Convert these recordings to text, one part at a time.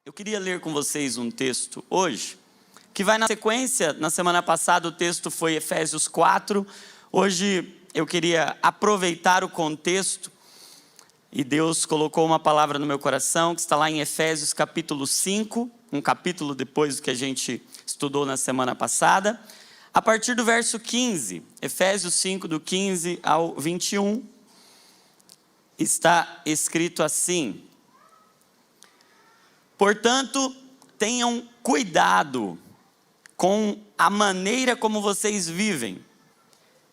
Eu queria ler com vocês um texto hoje, que vai na sequência. Na semana passada o texto foi Efésios 4. Hoje eu queria aproveitar o contexto, e Deus colocou uma palavra no meu coração, que está lá em Efésios capítulo 5, um capítulo depois do que a gente estudou na semana passada. A partir do verso 15, Efésios 5, do 15 ao 21, está escrito assim: portanto, tenham cuidado com a maneira como vocês vivem.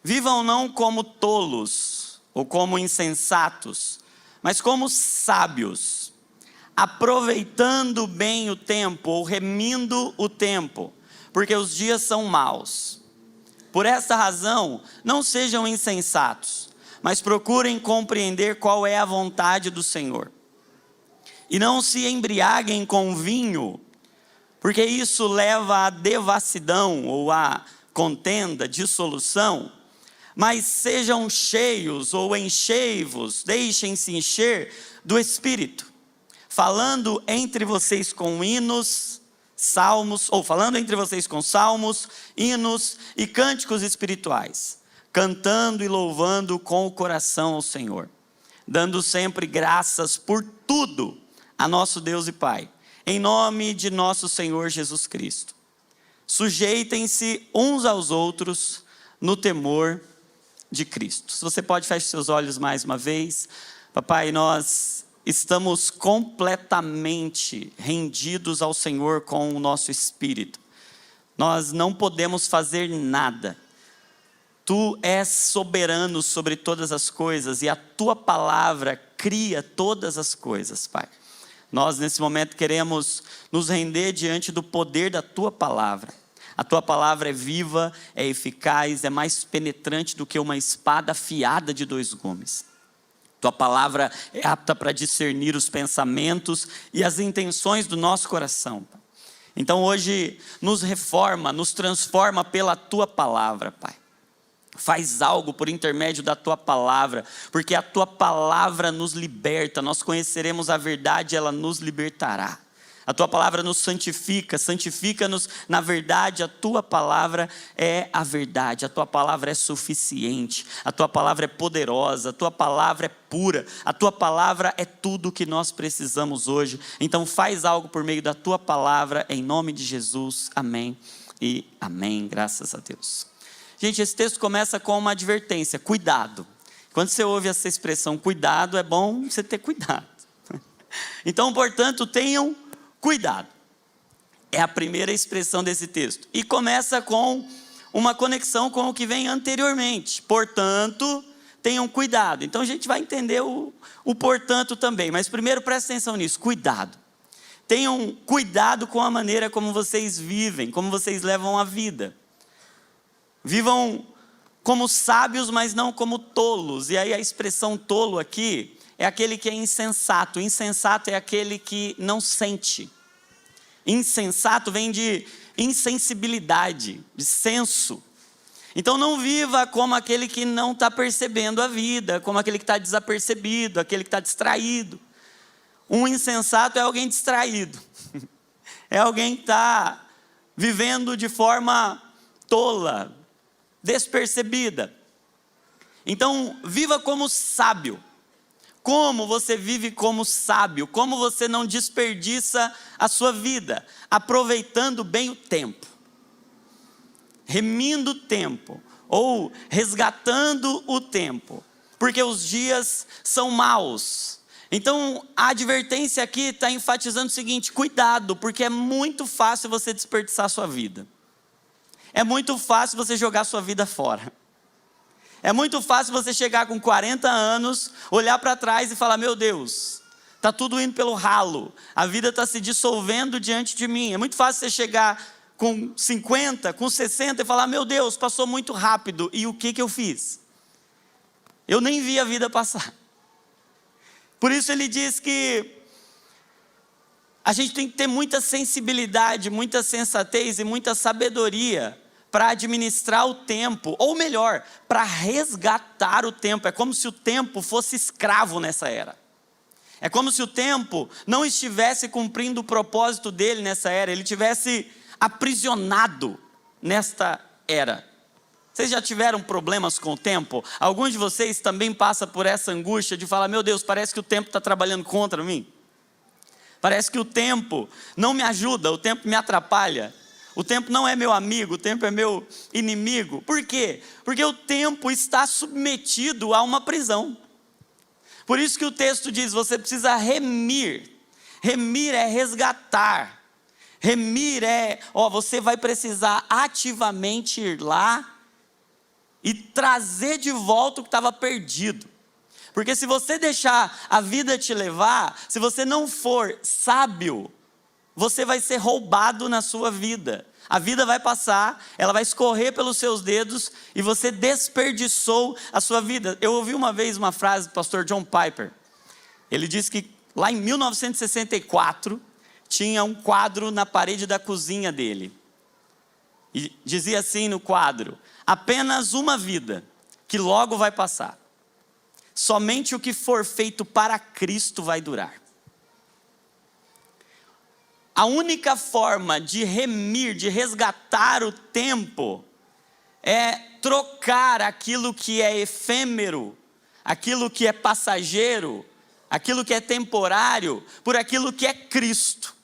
Vivam não como tolos ou como insensatos, mas como sábios, aproveitando bem o tempo ou remindo o tempo, porque os dias são maus. Por esta razão, não sejam insensatos, mas procurem compreender qual é a vontade do Senhor. E não se embriaguem com vinho, porque isso leva à devassidão ou à contenda, dissolução. Mas sejam cheios ou enchei-vos, deixem-se encher do Espírito, falando entre vocês com hinos, salmos, ou falando entre vocês com salmos, hinos e cânticos espirituais, cantando e louvando com o coração ao Senhor, dando sempre graças por tudo a nosso Deus e Pai, em nome de nosso Senhor Jesus Cristo. Sujeitem-se uns aos outros no temor de Cristo. Se você pode, feche seus olhos mais uma vez. Papai, nós estamos completamente rendidos ao Senhor com o nosso espírito. Nós não podemos fazer nada. Tu és soberano sobre todas as coisas e a tua palavra cria todas as coisas, Pai. Nós nesse momento queremos nos render diante do poder da tua palavra. A tua palavra é viva, é eficaz, é mais penetrante do que uma espada afiada de 2 gumes. Tua palavra é apta para discernir os pensamentos e as intenções do nosso coração. Então hoje nos reforma, nos transforma pela tua palavra, Pai. Faz algo por intermédio da tua palavra, porque a tua palavra nos liberta. Nós conheceremos a verdade, ela nos libertará. A tua palavra nos santifica, santifica-nos na verdade. A tua palavra é a verdade, a tua palavra é suficiente, a tua palavra é poderosa, a tua palavra é pura, a tua palavra é tudo o que nós precisamos hoje. Então faz algo por meio da tua palavra, em nome de Jesus, amém e amém, graças a Deus. Gente, esse texto começa com uma advertência: cuidado. Quando você ouve essa expressão cuidado, é bom você ter cuidado. Então, portanto, tenham cuidado. É a primeira expressão desse texto. E começa com uma conexão com o que vem anteriormente. Portanto, tenham cuidado. Então a gente vai entender o portanto também. Mas primeiro presta atenção nisso, cuidado. Tenham cuidado com a maneira como vocês vivem, como vocês levam a vida. Vivam como sábios, mas não como tolos. E aí a expressão tolo aqui é aquele que é insensato. Insensato é aquele que não sente. Insensato vem de insensibilidade, de senso. Então não viva como aquele que não está percebendo a vida, como aquele que está desapercebido, aquele que está distraído. Um insensato é alguém distraído. É alguém que está vivendo de forma tola, despercebida. Então viva como sábio. Como você vive como sábio? Como você não desperdiça a sua vida? Aproveitando bem o tempo. Remindo o tempo. Ou resgatando o tempo. Porque os dias são maus. Então a advertência aqui está enfatizando o seguinte: cuidado, porque é muito fácil você desperdiçar a sua vida. É muito fácil você jogar a sua vida fora. É muito fácil você chegar com 40 anos, olhar para trás e falar: meu Deus, está tudo indo pelo ralo, a vida está se dissolvendo diante de mim. É muito fácil você chegar com 50, com 60 e falar: meu Deus, passou muito rápido, e o que eu fiz? Eu nem vi a vida passar. Por isso ele diz que a gente tem que ter muita sensibilidade, muita sensatez e muita sabedoria para administrar o tempo, ou melhor, para resgatar o tempo. É como se o tempo fosse escravo nessa era. É como se o tempo não estivesse cumprindo o propósito dele nessa era, ele tivesse aprisionado nesta era. Vocês já tiveram problemas com o tempo? Alguns de vocês também passam por essa angústia de falar: meu Deus, parece que o tempo está trabalhando contra mim. Parece que o tempo não me ajuda, o tempo me atrapalha. O tempo não é meu amigo, o tempo é meu inimigo. Por quê? Porque o tempo está submetido a uma prisão. Por isso que o texto diz: você precisa remir. Remir é resgatar. Remir é, você vai precisar ativamente ir lá e trazer de volta o que estava perdido. Porque se você deixar a vida te levar, se você não for sábio, você vai ser roubado na sua vida. A vida vai passar, ela vai escorrer pelos seus dedos e você desperdiçou a sua vida. Eu ouvi uma vez uma frase do pastor John Piper. Ele disse que lá em 1964 tinha um quadro na parede da cozinha dele. E dizia assim no quadro: apenas uma vida, que logo vai passar. Somente o que for feito para Cristo vai durar. A única forma de remir, de resgatar o tempo, é trocar aquilo que é efêmero, aquilo que é passageiro, aquilo que é temporário, por aquilo que é Cristo,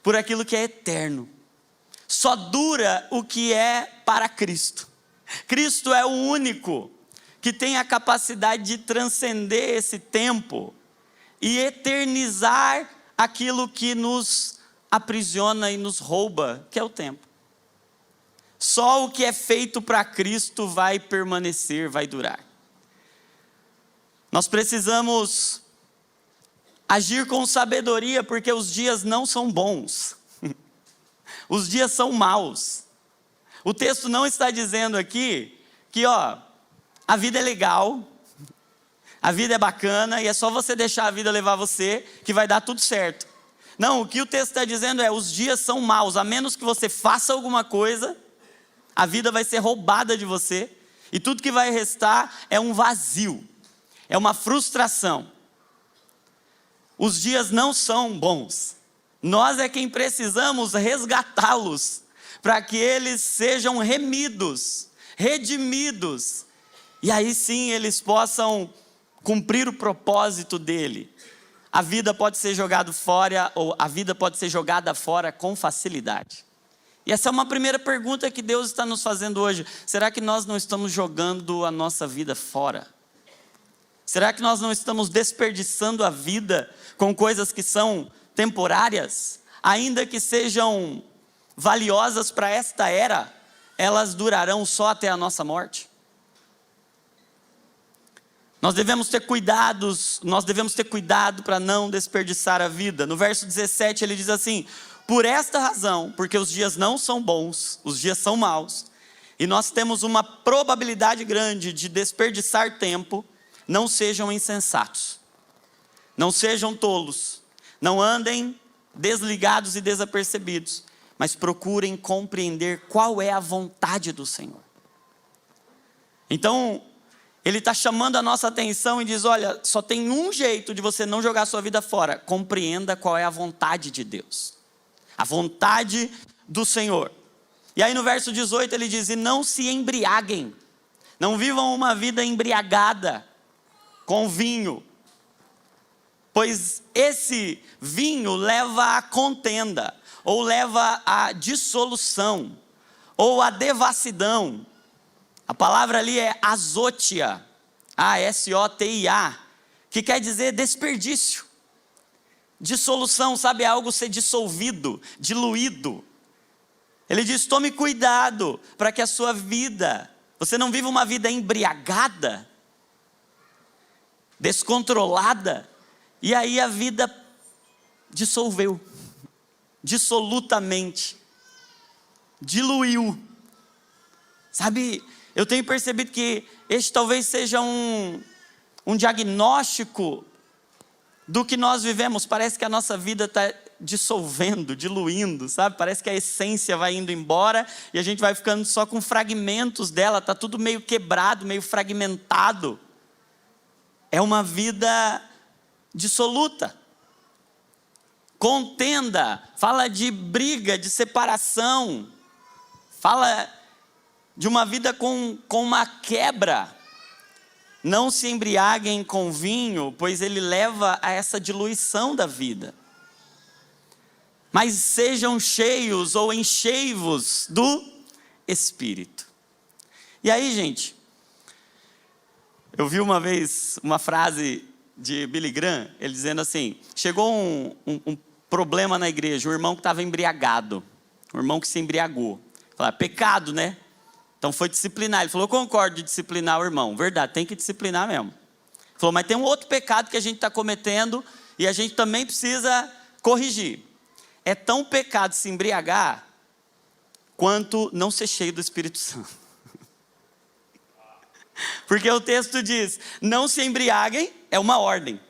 por aquilo que é eterno. Só dura o que é para Cristo. Cristo é o único que tem a capacidade de transcender esse tempo e eternizar aquilo que nos aprisiona e nos rouba, que é o tempo. Só o que é feito para Cristo vai permanecer, vai durar. Nós precisamos agir com sabedoria, porque os dias não são bons. Os dias são maus. O texto não está dizendo aqui que a vida é legal, a vida é bacana e é só você deixar a vida levar você que vai dar tudo certo. Não, o que o texto está dizendo é: os dias são maus, a menos que você faça alguma coisa, a vida vai ser roubada de você e tudo que vai restar é um vazio, é uma frustração. Os dias não são bons, nós é quem precisamos resgatá-los, para que eles sejam remidos, redimidos, e aí sim eles possam cumprir o propósito dele. A vida pode ser jogada fora, ou a vida pode ser jogada fora com facilidade. E essa é uma primeira pergunta que Deus está nos fazendo hoje. Será que nós não estamos jogando a nossa vida fora? Será que nós não estamos desperdiçando a vida com coisas que são temporárias? Ainda que sejam valiosas para esta era, elas durarão só até a nossa morte. Nós devemos ter cuidado para não desperdiçar a vida. No verso 17 ele diz assim: por esta razão, porque os dias não são bons, os dias são maus, e nós temos uma probabilidade grande de desperdiçar tempo, não sejam insensatos, não sejam tolos, não andem desligados e desapercebidos, mas procurem compreender qual é a vontade do Senhor. Então, ele está chamando a nossa atenção e diz: olha, só tem um jeito de você não jogar a sua vida fora. Compreenda qual é a vontade de Deus, a vontade do Senhor. E aí no verso 18 ele diz: e não se embriaguem, não vivam uma vida embriagada com vinho, pois esse vinho leva à contenda, ou leva à dissolução, ou à devassidão. A palavra ali é azotia, A-S-O-T-I-A, que quer dizer desperdício, dissolução, sabe, algo ser dissolvido, diluído. Ele diz: tome cuidado para que a sua vida, você não viva uma vida embriagada, descontrolada, e aí a vida dissolveu, dissolutamente, diluiu. Sabe, eu tenho percebido que este talvez seja um diagnóstico do que nós vivemos. Parece que a nossa vida está dissolvendo, diluindo, sabe? Parece que a essência vai indo embora e a gente vai ficando só com fragmentos dela. Está tudo meio quebrado, meio fragmentado. É uma vida dissoluta. contenda, fala de briga, de separação, fala de uma vida com uma quebra. Não se embriaguem com vinho, pois ele leva a essa diluição da vida. Mas sejam cheios ou enchei-vos do Espírito. E aí, gente, eu vi uma vez uma frase de Billy Graham, ele dizendo assim, chegou um problema na igreja, um irmão que estava embriagado, um irmão que se embriagou. Falou, pecado, né? Então foi disciplinar. Ele falou, eu concordo de disciplinar o irmão. Verdade, tem que disciplinar mesmo. Ele falou, mas tem um outro pecado que a gente está cometendo e a gente também precisa corrigir. É tão pecado se embriagar quanto não ser cheio do Espírito Santo. Porque o texto diz, não se embriaguem, é uma ordem.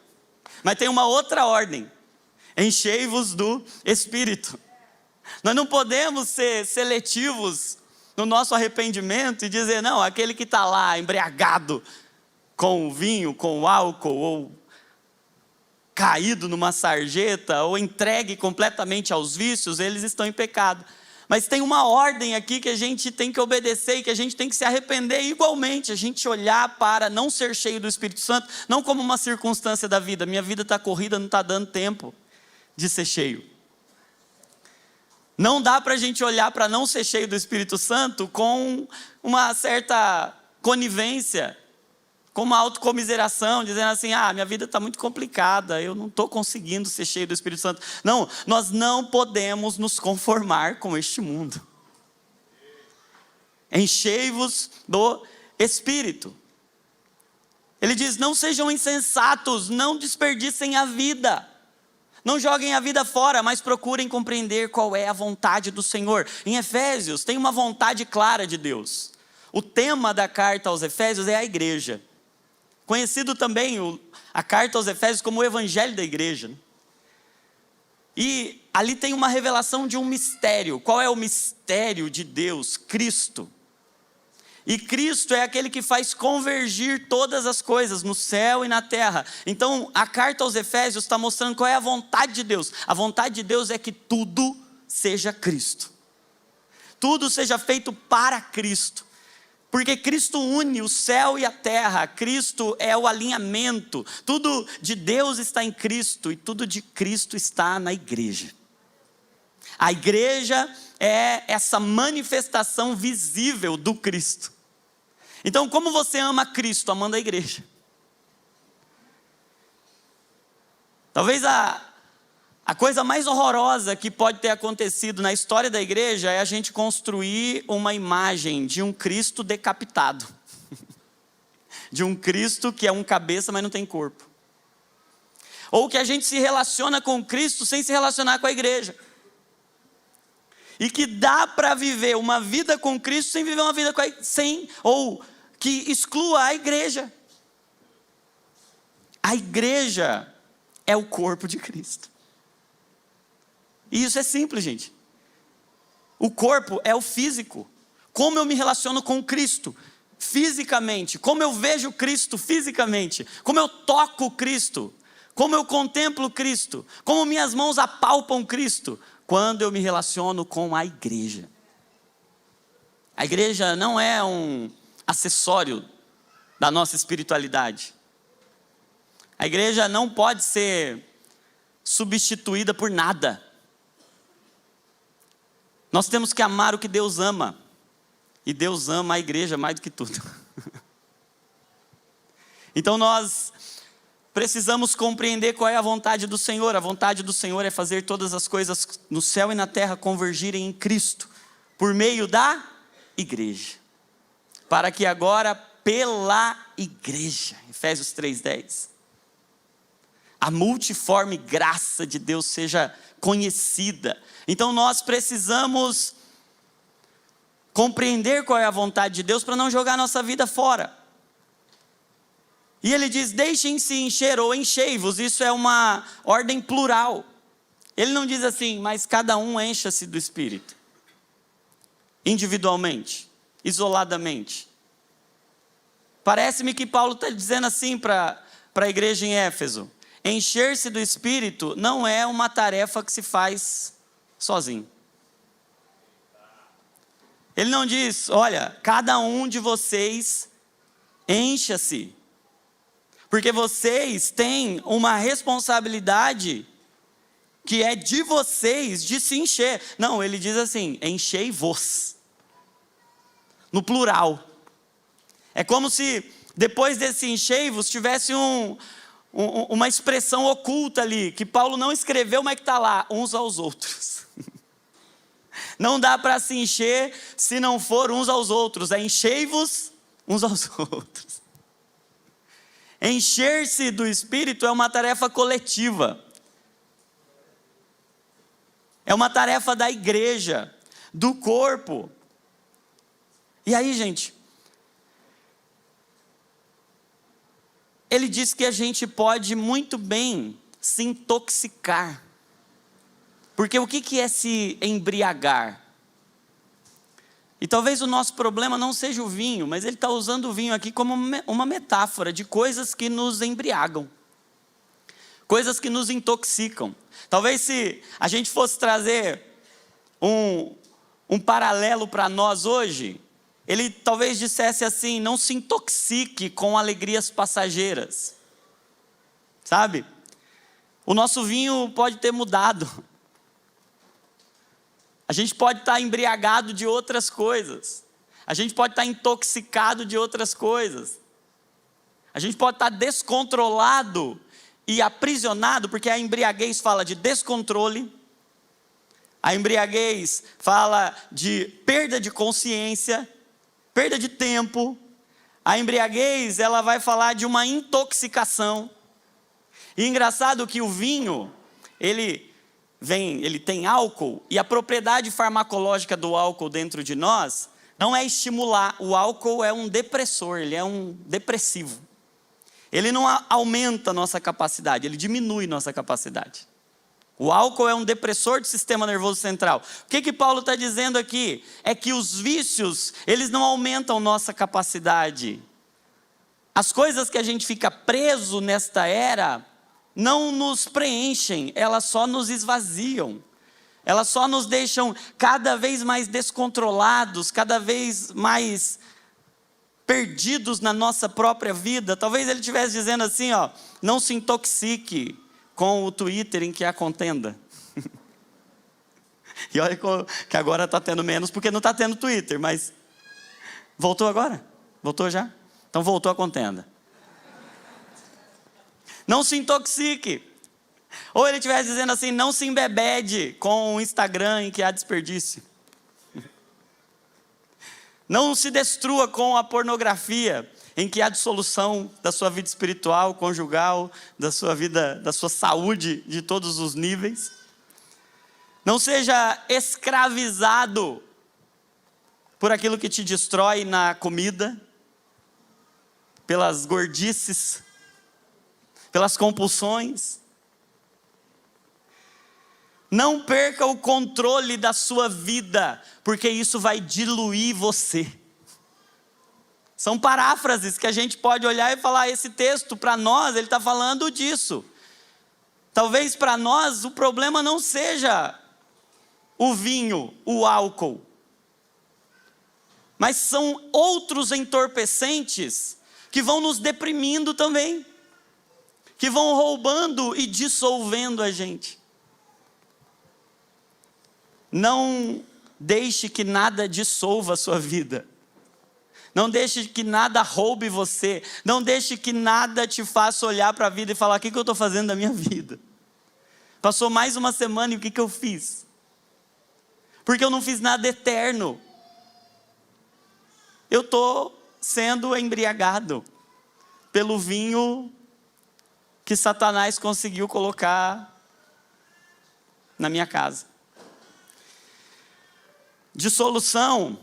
Mas tem uma outra ordem. Enchei-vos do Espírito. Nós não podemos ser seletivos no nosso arrependimento e dizer, não, aquele que está lá embriagado com o vinho, com o álcool, ou caído numa sarjeta, ou entregue completamente aos vícios, eles estão em pecado. Mas tem uma ordem aqui que a gente tem que obedecer e que a gente tem que se arrepender igualmente, a gente olhar para não ser cheio do Espírito Santo, não como uma circunstância da vida, minha vida está corrida, não está dando tempo de ser cheio. Não dá para a gente olhar para não ser cheio do Espírito Santo com uma certa conivência, com uma autocomiseração, dizendo assim, minha vida está muito complicada, eu não estou conseguindo ser cheio do Espírito Santo. Não, nós não podemos nos conformar com este mundo. Enchei-vos do Espírito. Ele diz, não sejam insensatos, não desperdicem a vida. Não joguem a vida fora, mas procurem compreender qual é a vontade do Senhor. Em Efésios tem uma vontade clara de Deus. O tema da carta aos Efésios é a igreja. Conhecido também a carta aos Efésios como o evangelho da igreja. E ali tem uma revelação de um mistério. Qual é o mistério de Deus? Cristo. E Cristo é aquele que faz convergir todas as coisas no céu e na terra. Então a carta aos Efésios está mostrando qual é a vontade de Deus. A vontade de Deus é que tudo seja Cristo. Tudo seja feito para Cristo. Porque Cristo une o céu e a terra, Cristo é o alinhamento, tudo de Deus está em Cristo e tudo de Cristo está na igreja. A igreja é essa manifestação visível do Cristo. Então, como você ama Cristo? Amando a igreja. Talvez a coisa mais horrorosa que pode ter acontecido na história da igreja é a gente construir uma imagem de um Cristo decapitado. De um Cristo que é um cabeça, mas não tem corpo. Ou que a gente se relaciona com Cristo sem se relacionar com a igreja. E que dá para viver uma vida com Cristo sem viver uma vida ou que exclua a igreja. A igreja é o corpo de Cristo. E isso é simples, gente. O corpo é o físico. Como eu me relaciono com Cristo fisicamente, como eu vejo Cristo fisicamente, como eu toco Cristo, como eu contemplo Cristo, como minhas mãos apalpam Cristo, quando eu me relaciono com a igreja. A igreja não é um acessório da nossa espiritualidade. A igreja não pode ser substituída por nada. Nós temos que amar o que Deus ama. E Deus ama a igreja mais do que tudo. Então nós precisamos compreender qual é a vontade do Senhor. A vontade do Senhor é fazer todas as coisas no céu e na terra convergirem em Cristo, por meio da igreja. Para que agora, pela igreja, Efésios 3:10, a multiforme graça de Deus seja conhecida. Então nós precisamos compreender qual é a vontade de Deus para não jogar nossa vida fora. E ele diz, deixem-se encher ou enchei-vos, isso é uma ordem plural. Ele não diz assim, mas cada um encha-se do Espírito. Individualmente, isoladamente. Parece-me que Paulo está dizendo assim para a igreja em Éfeso, encher-se do Espírito não é uma tarefa que se faz sozinho. Ele não diz, olha, cada um de vocês encha-se, porque vocês têm uma responsabilidade que é de vocês de se encher. Não, ele diz assim, enchei-vos, no plural. É como se depois desse enchei-vos tivesse uma expressão oculta ali, que Paulo não escreveu, mas que está lá, uns aos outros. Não dá para se encher se não for uns aos outros, é enchei-vos uns aos outros. Encher-se do Espírito é uma tarefa coletiva. É uma tarefa da igreja, do corpo. E aí, gente, ele diz que a gente pode muito bem se intoxicar. Porque o que é se embriagar? E talvez o nosso problema não seja o vinho, mas ele está usando o vinho aqui como uma metáfora de coisas que nos embriagam. Coisas que nos intoxicam. Talvez se a gente fosse trazer um paralelo para nós hoje, ele talvez dissesse assim, não se intoxique com alegrias passageiras. Sabe? O nosso vinho pode ter mudado. A gente pode estar embriagado de outras coisas. A gente pode estar intoxicado de outras coisas. A gente pode estar descontrolado e aprisionado, porque a embriaguez fala de descontrole. A embriaguez fala de perda de consciência, perda de tempo. A embriaguez, ela vai falar de uma intoxicação. E engraçado que o vinho, ele tem álcool, e a propriedade farmacológica do álcool dentro de nós não é estimular. O álcool é um depressor, ele é um depressivo. Ele não aumenta a nossa capacidade, ele diminui nossa capacidade. O álcool é um depressor do sistema nervoso central. O que Paulo está dizendo aqui? É que os vícios, eles não aumentam nossa capacidade. As coisas que a gente fica preso nesta era não nos preenchem, elas só nos esvaziam. Elas só nos deixam cada vez mais descontrolados, cada vez mais perdidos na nossa própria vida. Talvez ele estivesse dizendo assim, ó, não se intoxique com o Twitter em que há contenda. E olha que agora está tendo menos, porque não está tendo Twitter, mas voltou agora? Voltou já? Então voltou a contenda. Não se intoxique. Ou ele estivesse dizendo assim, não se embebede com o Instagram em que há desperdício. Não se destrua com a pornografia em que há dissolução da sua vida espiritual, conjugal, da sua vida, da sua saúde de todos os níveis. Não seja escravizado por aquilo que te destrói na comida, pelas gordices, pelas compulsões. Não perca o controle da sua vida, porque isso vai diluir você. São paráfrases que a gente pode olhar e falar, esse texto para nós, ele está falando disso. Talvez para nós o problema não seja o vinho, o álcool, mas são outros entorpecentes que vão nos deprimindo também, que vão roubando e dissolvendo a gente. Não deixe que nada dissolva a sua vida. Não deixe que nada roube você. Não deixe que nada te faça olhar para a vida e falar, o que eu estou fazendo da minha vida? Passou mais uma semana e o que eu fiz? Porque eu não fiz nada eterno. Eu estou sendo embriagado pelo vinho que Satanás conseguiu colocar na minha casa. Dissolução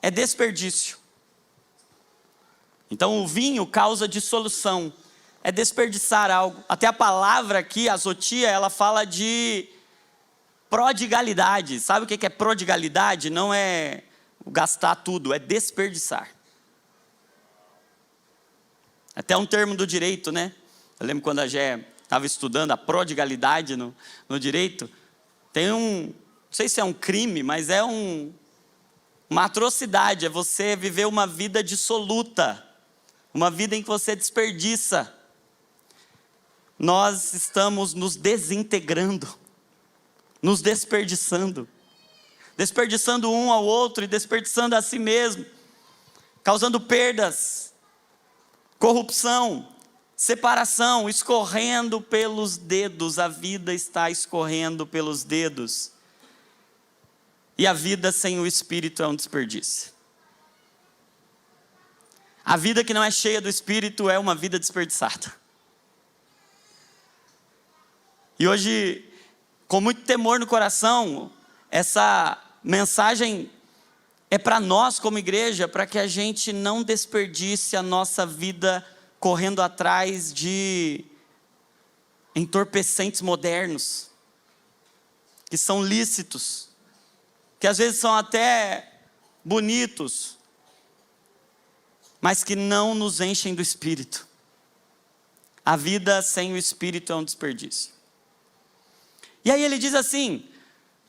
é desperdício. Então o vinho causa dissolução, é desperdiçar algo. Até a palavra aqui, azotia, ela fala de prodigalidade. Sabe o que é prodigalidade? Não é gastar tudo, é desperdiçar. Até um termo do direito, né? Eu lembro quando a Gé estava estudando a prodigalidade no direito, tem não sei se é um crime, mas é uma atrocidade, é você viver uma vida dissoluta, uma vida em que você desperdiça. Nós estamos nos desintegrando, nos desperdiçando um ao outro e desperdiçando a si mesmo, causando perdas, corrupção, separação, escorrendo pelos dedos. A vida está escorrendo pelos dedos. E a vida sem o Espírito é um desperdício. A vida que não é cheia do Espírito é uma vida desperdiçada. E hoje, com muito temor no coração, essa mensagem é para nós como igreja, para que a gente não desperdice a nossa vida correndo atrás de entorpecentes modernos, que são lícitos, que às vezes são até bonitos, mas que não nos enchem do Espírito. A vida sem o Espírito é um desperdício. E aí ele diz assim: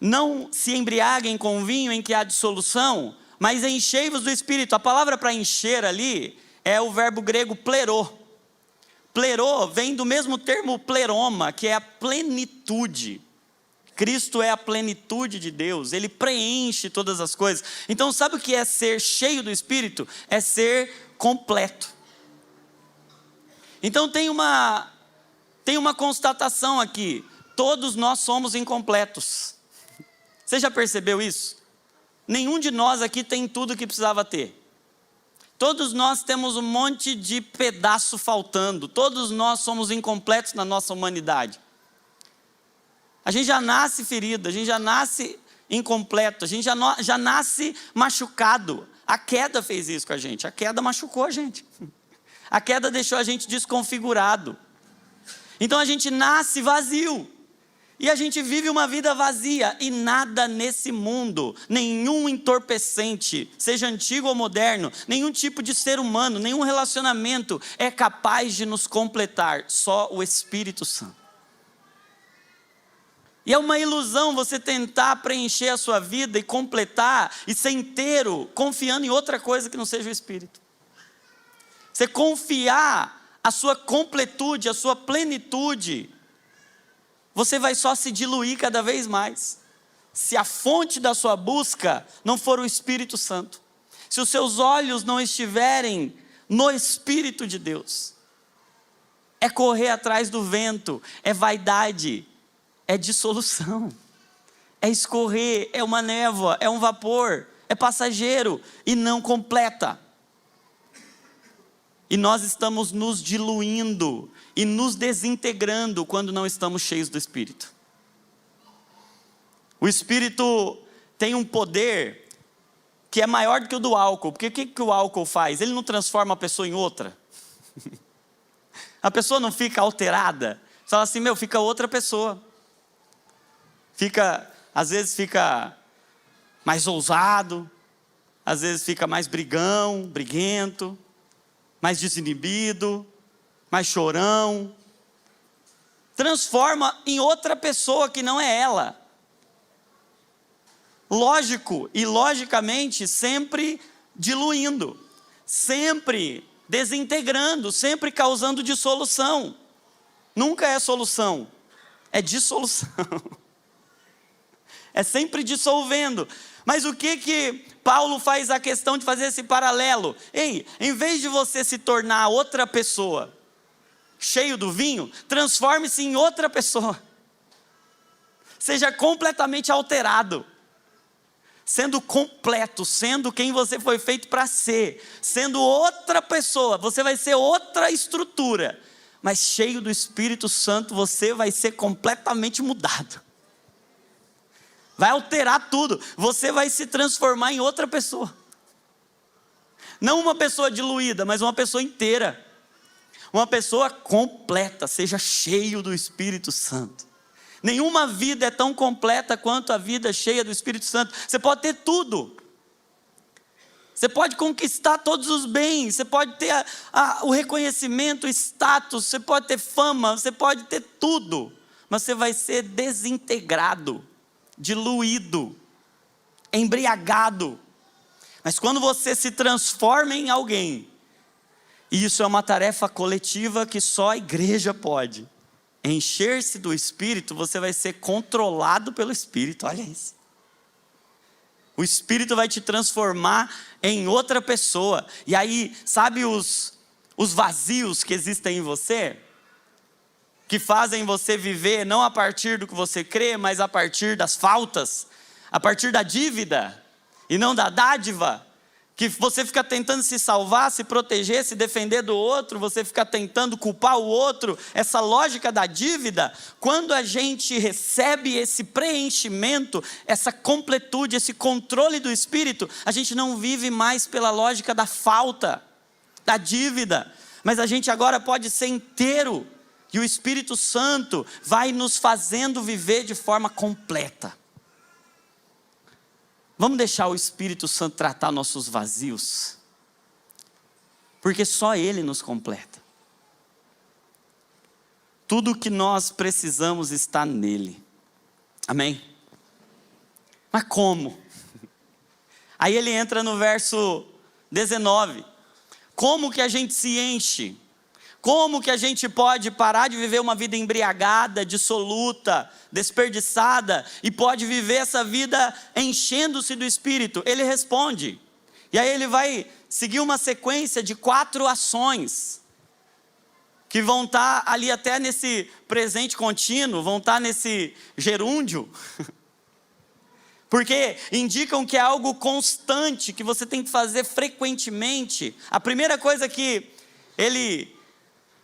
não se embriaguem com vinho em que há dissolução, mas enchei-vos do Espírito. A palavra para encher ali é o verbo grego plerô. Plerô vem do mesmo termo pleroma, que é a plenitude. Cristo é a plenitude de Deus, Ele preenche todas as coisas. Então sabe o que é ser cheio do Espírito? É ser completo. Então tem uma constatação aqui: todos nós somos incompletos. Você já percebeu isso? Nenhum de nós aqui tem tudo que precisava ter. Todos nós temos um monte de pedaço faltando. Todos nós somos incompletos na nossa humanidade. A gente já nasce ferido, a gente já nasce incompleto, a gente já nasce machucado. A queda fez isso com a gente, a queda machucou a gente. A queda deixou a gente desconfigurado. Então a gente nasce vazio. E a gente vive uma vida vazia, e nada nesse mundo, nenhum entorpecente, seja antigo ou moderno, nenhum tipo de ser humano, nenhum relacionamento é capaz de nos completar, só o Espírito Santo. E é uma ilusão você tentar preencher a sua vida e completar, e ser inteiro, confiando em outra coisa que não seja o Espírito. Você confiar a sua completude, a sua plenitude, você vai só se diluir cada vez mais. Se a fonte da sua busca não for o Espírito Santo, se os seus olhos não estiverem no Espírito de Deus, é correr atrás do vento, é vaidade, é dissolução, é escorrer, é uma névoa, é um vapor, é passageiro e não completa. E nós estamos nos diluindo e nos desintegrando quando não estamos cheios do Espírito. O Espírito tem um poder que é maior do que o do álcool. Porque o que o álcool faz? Ele não transforma a pessoa em outra. A pessoa não fica alterada. Você fala assim, fica outra pessoa. Às vezes fica mais ousado, às vezes fica mais briguento, mais desinibido, mais chorão. Transforma em outra pessoa que não é ela. Lógico e logicamente sempre diluindo, sempre desintegrando, sempre causando dissolução. Nunca é solução, é dissolução. É sempre dissolvendo. Mas o que Paulo faz a questão de fazer esse paralelo? Ei, em vez de você se tornar outra pessoa, cheio do vinho, transforme-se em outra pessoa. Seja completamente alterado. Sendo completo, sendo quem você foi feito para ser. Sendo outra pessoa, você vai ser outra estrutura. Mas cheio do Espírito Santo, você vai ser completamente mudado. Vai alterar tudo, você vai se transformar em outra pessoa. Não uma pessoa diluída, mas uma pessoa inteira. Uma pessoa completa, seja cheio do Espírito Santo. Nenhuma vida é tão completa quanto a vida cheia do Espírito Santo. Você pode ter tudo. Você pode conquistar todos os bens, você pode ter o reconhecimento, o status, você pode ter fama, você pode ter tudo, mas você vai ser desintegrado, diluído, embriagado. Mas quando você se transforma em alguém, e isso é uma tarefa coletiva que só a igreja pode, encher-se do Espírito, você vai ser controlado pelo Espírito, olha isso. O Espírito vai te transformar em outra pessoa. E aí, sabe os vazios que existem em você? Que fazem você viver não a partir do que você crê, mas a partir das faltas, a partir da dívida e não da dádiva. Que você fica tentando se salvar, se proteger, se defender do outro, você fica tentando culpar o outro, essa lógica da dívida. Quando a gente recebe esse preenchimento, essa completude, esse controle do Espírito, a gente não vive mais pela lógica da falta, da dívida, mas a gente agora pode ser inteiro, e o Espírito Santo vai nos fazendo viver de forma completa. Vamos deixar o Espírito Santo tratar nossos vazios, porque só Ele nos completa. Tudo o que nós precisamos está nele, amém? Mas como? Aí ele entra no verso 19, como que a gente se enche? Como que a gente pode parar de viver uma vida embriagada, dissoluta, desperdiçada, e pode viver essa vida enchendo-se do Espírito? Ele responde, e aí ele vai seguir uma sequência de 4 ações, que vão estar ali até nesse presente contínuo, vão estar nesse gerúndio, porque indicam que é algo constante, que você tem que fazer frequentemente. A primeira coisa que ele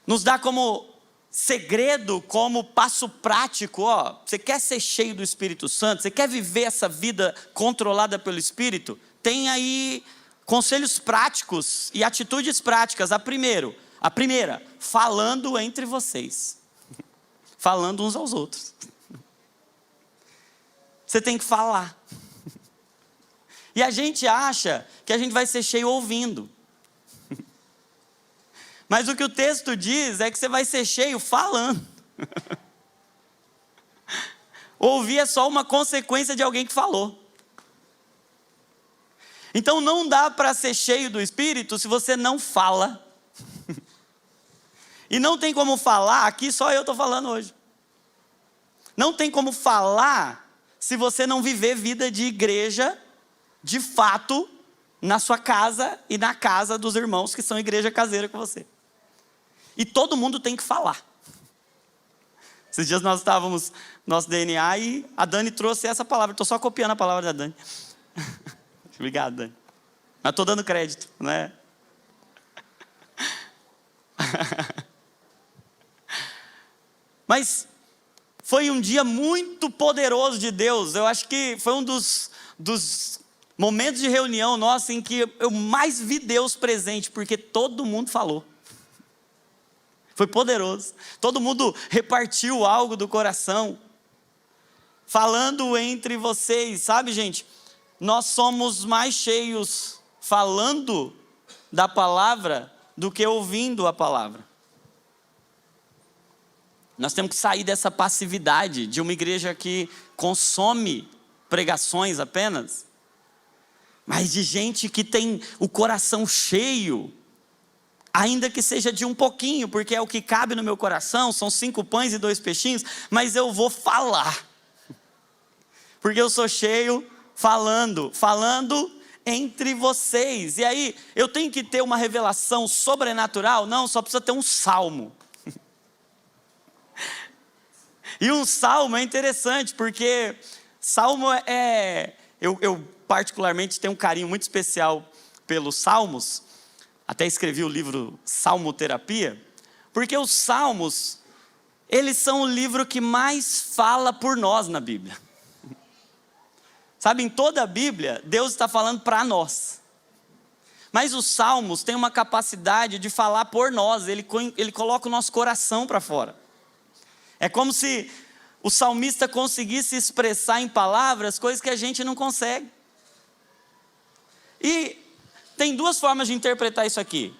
nos dá como segredo, como passo prático, você quer ser cheio do Espírito Santo, você quer viver essa vida controlada pelo Espírito, tem aí conselhos práticos e atitudes práticas. A primeira, falando entre vocês, falando uns aos outros. Você tem que falar. E a gente acha que a gente vai ser cheio ouvindo. Mas o que o texto diz é que você vai ser cheio falando. Ouvir é só uma consequência de alguém que falou. Então não dá para ser cheio do Espírito se você não fala. E não tem como falar, aqui só eu estou falando hoje. Não tem como falar se você não viver vida de igreja, de fato, na sua casa e na casa dos irmãos que são igreja caseira com você. E todo mundo tem que falar. Esses dias nós estávamos no nosso DNA e a Dani trouxe essa palavra. Estou só copiando a palavra da Dani. Obrigado, Dani. Mas estou dando crédito, não é? Mas foi um dia muito poderoso de Deus. Eu acho que foi um dos momentos de reunião nossa em que eu mais vi Deus presente, porque todo mundo falou. Foi poderoso. Todo mundo repartiu algo do coração, falando entre vocês. Sabe, gente, nós somos mais cheios falando da palavra do que ouvindo a palavra. Nós temos que sair dessa passividade de uma igreja que consome pregações apenas, mas de gente que tem o coração cheio, ainda que seja de um pouquinho, porque é o que cabe no meu coração, são 5 pães e 2 peixinhos, mas eu vou falar, porque eu sou cheio falando entre vocês. E aí, eu tenho que ter uma revelação sobrenatural? Não, só precisa ter um salmo. E um salmo é interessante, porque salmo eu particularmente tenho um carinho muito especial pelos salmos. Até escrevi o livro Salmoterapia, porque os salmos, eles são o livro que mais fala por nós na Bíblia. Sabe, em toda a Bíblia, Deus está falando para nós. Mas os salmos têm uma capacidade de falar por nós, ele coloca o nosso coração para fora. É como se o salmista conseguisse expressar em palavras coisas que a gente não consegue. E Tem duas formas de interpretar isso aqui.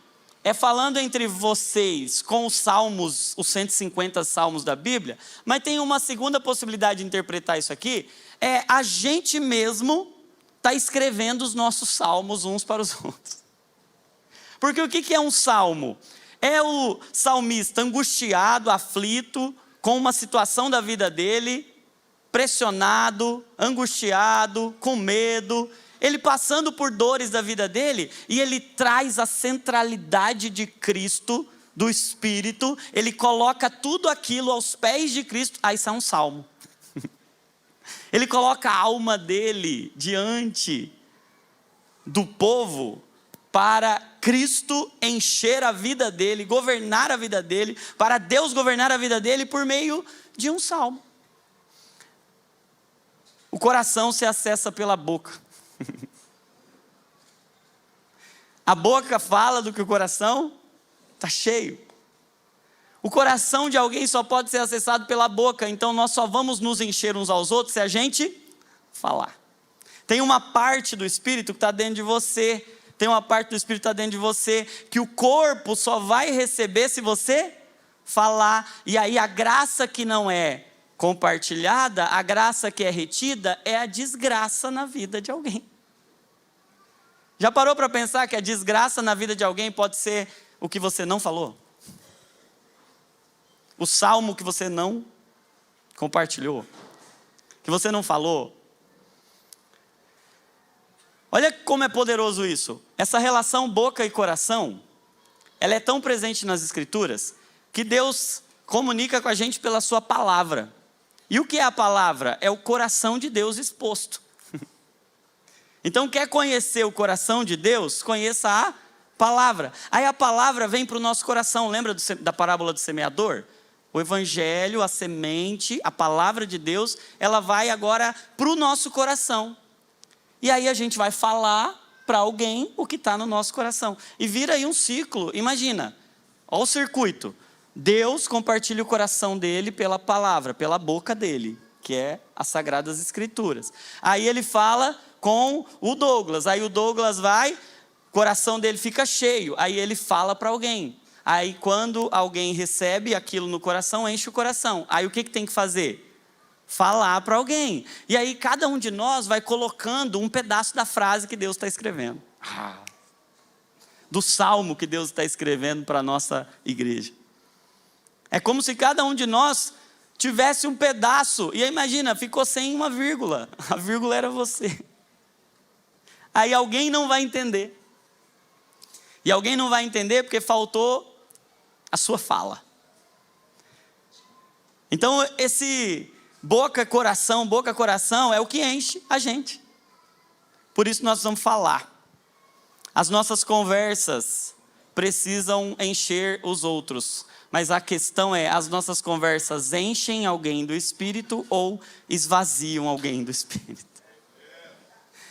É falando entre vocês com os salmos, os 150 salmos da Bíblia, mas tem uma segunda possibilidade de interpretar isso aqui, é a gente mesmo está escrevendo os nossos salmos uns para os outros. Porque o que é um salmo? É o salmista angustiado, aflito, com uma situação da vida dele, pressionado, angustiado, com medo, ele passando por dores da vida dele, e ele traz a centralidade de Cristo, do Espírito, ele coloca tudo aquilo aos pés de Cristo, aí isso é um salmo. Ele coloca a alma dele diante do povo, para Cristo encher a vida dele, governar a vida dele, para Deus governar a vida dele por meio de um salmo. O coração se acessa pela boca. A boca fala do que o coração está cheio. O coração de alguém só pode ser acessado pela boca, então nós só vamos nos encher uns aos outros se a gente falar. Tem uma parte do Espírito que está dentro de você, tem uma parte do Espírito que está dentro de você, que o corpo só vai receber se você falar, e aí a graça que não é compartilhada, a graça que é retida, é a desgraça na vida de alguém. Já parou para pensar que a desgraça na vida de alguém pode ser o que você não falou? O salmo que você não compartilhou, que você não falou. Olha como é poderoso isso. Essa relação boca e coração, ela é tão presente nas Escrituras, que Deus comunica com a gente pela sua palavra. E o que é a palavra? É o coração de Deus exposto. Então, quer conhecer o coração de Deus? Conheça a palavra. Aí a palavra vem para o nosso coração. Lembra da parábola do semeador? O evangelho, a semente, a palavra de Deus, ela vai agora para o nosso coração. E aí a gente vai falar para alguém o que está no nosso coração. E vira aí um ciclo. Imagina, olha o circuito. Deus compartilha o coração dele pela palavra, pela boca dele, que é as Sagradas Escrituras. Aí ele fala com o Douglas, aí o Douglas vai, o coração dele fica cheio, aí ele fala para alguém. Aí quando alguém recebe aquilo no coração, enche o coração. Aí o que tem que fazer? Falar para alguém. E aí cada um de nós vai colocando um pedaço da frase que Deus está escrevendo. Do salmo que Deus está escrevendo para a nossa igreja. É como se cada um de nós tivesse um pedaço. E aí imagina, ficou sem uma vírgula. A vírgula era você. Aí alguém não vai entender. E alguém não vai entender porque faltou a sua fala. Então esse boca, coração é o que enche a gente. Por isso nós vamos falar. As nossas conversas precisam encher os outros. Mas a questão é, as nossas conversas enchem alguém do Espírito ou esvaziam alguém do Espírito?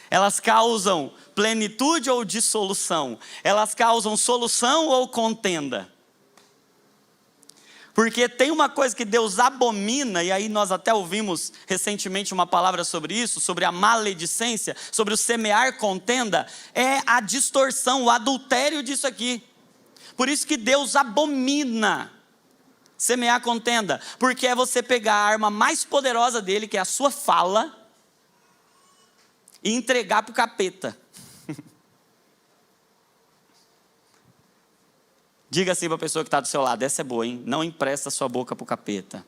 Elas causam plenitude ou dissolução? Elas causam solução ou contenda? Porque tem uma coisa que Deus abomina, e aí nós até ouvimos recentemente uma palavra sobre isso, sobre a maledicência, sobre o semear contenda, é a distorção, o adultério disso aqui. Por isso que Deus abomina semear contenda, porque é você pegar a arma mais poderosa dele, que é a sua fala, e entregar para o capeta. Diga assim para a pessoa que está do seu lado, essa é boa, hein? Não empresta sua boca para o capeta.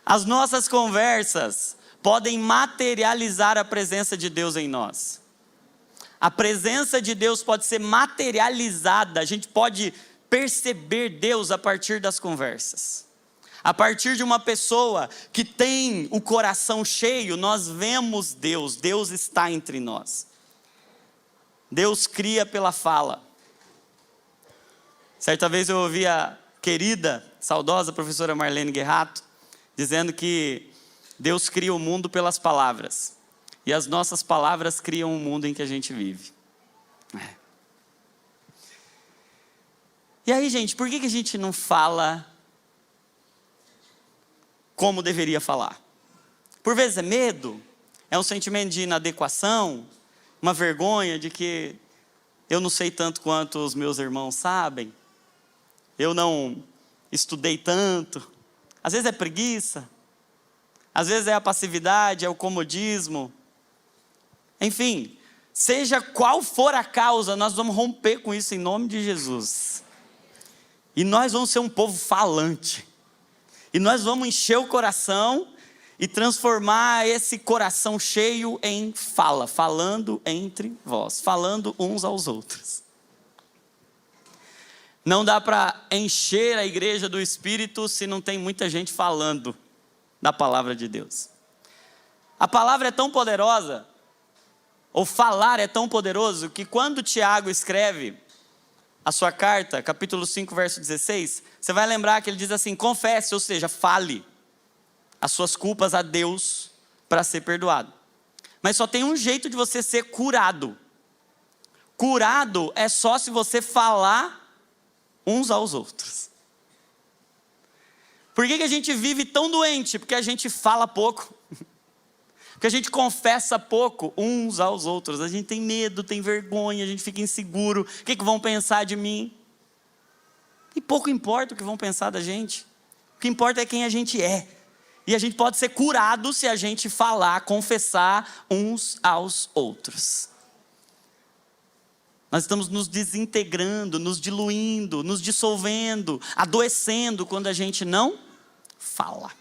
As nossas conversas podem materializar a presença de Deus em nós. A presença de Deus pode ser materializada, a gente pode perceber Deus a partir das conversas. A partir de uma pessoa que tem o coração cheio, nós vemos Deus, Deus está entre nós. Deus cria pela fala. Certa vez eu ouvi a querida, saudosa professora Marlene Guerrato, dizendo que Deus cria o mundo pelas palavras. E as nossas palavras criam o mundo em que a gente vive. E aí, gente, por que a gente não fala como deveria falar? Por vezes é medo, é um sentimento de inadequação, uma vergonha de que eu não sei tanto quanto os meus irmãos sabem, eu não estudei tanto. Às vezes é preguiça, às vezes é a passividade, é o comodismo. Enfim, seja qual for a causa, nós vamos romper com isso em nome de Jesus. E nós vamos ser um povo falante. E nós vamos encher o coração e transformar esse coração cheio em fala, falando entre vós, falando uns aos outros. Não dá para encher a igreja do Espírito se não tem muita gente falando da palavra de Deus. A palavra é tão poderosa, ou falar é tão poderoso, que quando Tiago escreve a sua carta, capítulo 5, verso 16, você vai lembrar que ele diz assim: confesse, ou seja, fale as suas culpas a Deus para ser perdoado. Mas só tem um jeito de você ser curado. Curado é só se você falar uns aos outros. Por que a gente vive tão doente? Porque a gente fala pouco. Porque a gente confessa pouco uns aos outros. A gente tem medo, tem vergonha, a gente fica inseguro. O que vão pensar de mim? E pouco importa o que vão pensar da gente. O que importa é quem a gente é. E a gente pode ser curado se a gente falar, confessar uns aos outros. Nós estamos nos desintegrando, nos diluindo, nos dissolvendo, adoecendo quando a gente não fala.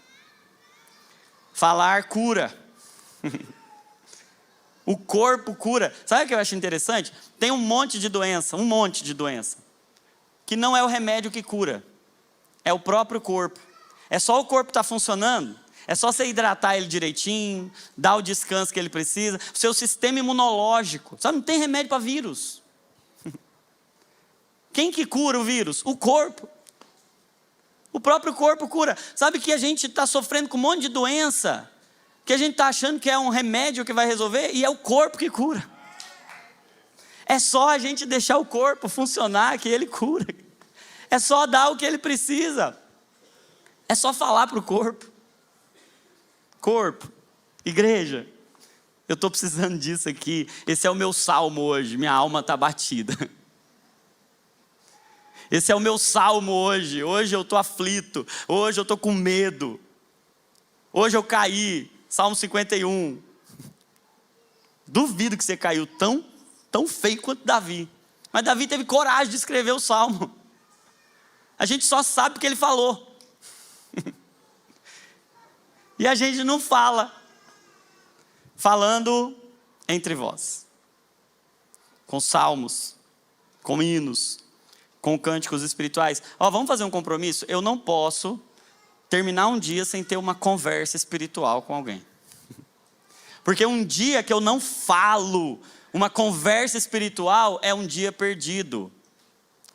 Falar cura. O corpo cura. Sabe o que eu acho interessante? Tem um monte de doença, que não é o remédio que cura, é o próprio corpo. É só o corpo estar funcionando, é só você hidratar ele direitinho, dar o descanso que ele precisa, o seu sistema imunológico, sabe, não tem remédio para vírus. Quem que cura o vírus? O corpo. O próprio corpo cura. Sabe que a gente está sofrendo com um monte de doença, que a gente está achando que é um remédio que vai resolver, e é o corpo que cura. É só a gente deixar o corpo funcionar que ele cura. É só dar o que ele precisa. É só falar para o corpo. Corpo, igreja, eu estou precisando disso aqui. Esse é o meu salmo hoje, minha alma está batida. Esse é o meu salmo hoje. Hoje eu estou aflito, hoje eu estou com medo. Hoje eu caí, Salmo 51. Duvido que você caiu tão feio quanto Davi. Mas Davi teve coragem de escrever o salmo. A gente só sabe porque ele falou. E a gente não fala. Falando entre vós. Com salmos, com hinos, com cânticos espirituais. Vamos fazer um compromisso? Eu não posso terminar um dia sem ter uma conversa espiritual com alguém. Porque um dia que eu não falo, uma conversa espiritual é um dia perdido.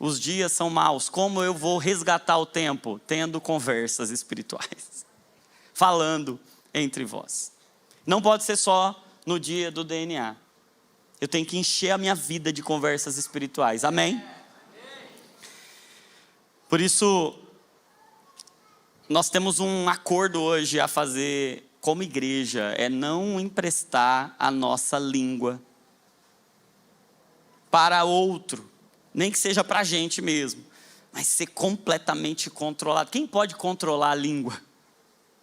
Os dias são maus. Como eu vou resgatar o tempo? Tendo conversas espirituais. Falando entre vós. Não pode ser só no dia do DNA. Eu tenho que encher a minha vida de conversas espirituais. Amém? Por isso, nós temos um acordo hoje a fazer como igreja. É não emprestar a nossa língua para outro. Nem que seja para a gente mesmo. Mas ser completamente controlado. Quem pode controlar a língua?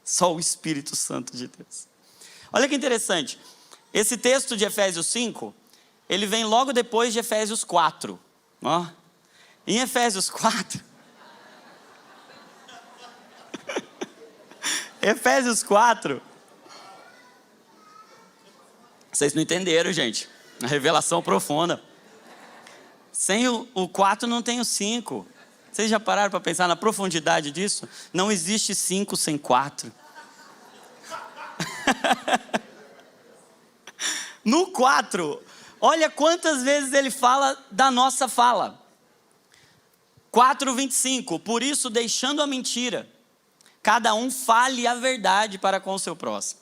Só o Espírito Santo de Deus. Olha que interessante. Esse texto de Efésios 5, ele vem logo depois de Efésios 4. Em Efésios 4... Efésios 4... Vocês não entenderam, gente. A revelação profunda. Sem o 4 não tem o 5. Vocês já pararam para pensar na profundidade disso? Não existe 5 sem 4. No 4, olha quantas vezes ele fala da nossa fala. 4:25, por isso deixando a mentira, cada um fale a verdade para com o seu próximo.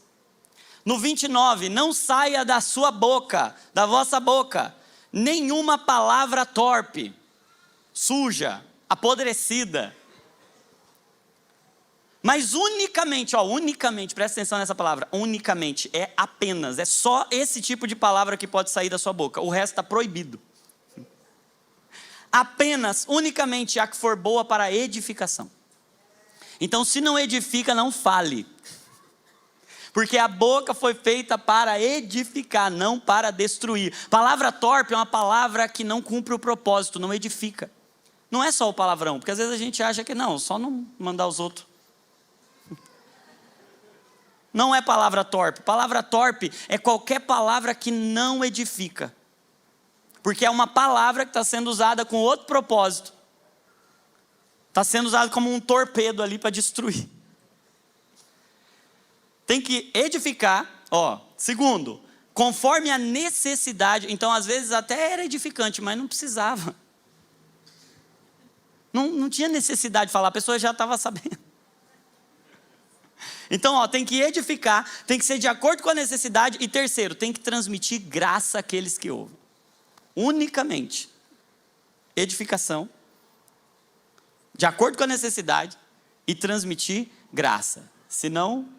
No 29, não saia da sua boca, da vossa boca, nenhuma palavra torpe, suja, apodrecida, Mas unicamente, presta atenção nessa palavra, unicamente, é apenas, é só esse tipo de palavra que pode sair da sua boca, o resto está proibido. Apenas, unicamente a que for boa para edificação. Então, se não edifica, não fale. Porque a boca foi feita para edificar, não para destruir. Palavra torpe é uma palavra que não cumpre o propósito, não edifica. Não é só o palavrão, porque às vezes a gente acha que não, só não mandar os outros. Não é palavra torpe. Palavra torpe é qualquer palavra que não edifica. Porque é uma palavra que está sendo usada com outro propósito. Está sendo usada como um torpedo ali para destruir. Tem que edificar, segundo, conforme a necessidade. Então, às vezes até era edificante, mas não precisava. Não tinha necessidade de falar, a pessoa já estava sabendo. Então, tem que edificar, tem que ser de acordo com a necessidade. E terceiro, tem que transmitir graça àqueles que ouvem. Unicamente. Edificação, de acordo com a necessidade, e transmitir graça. Senão,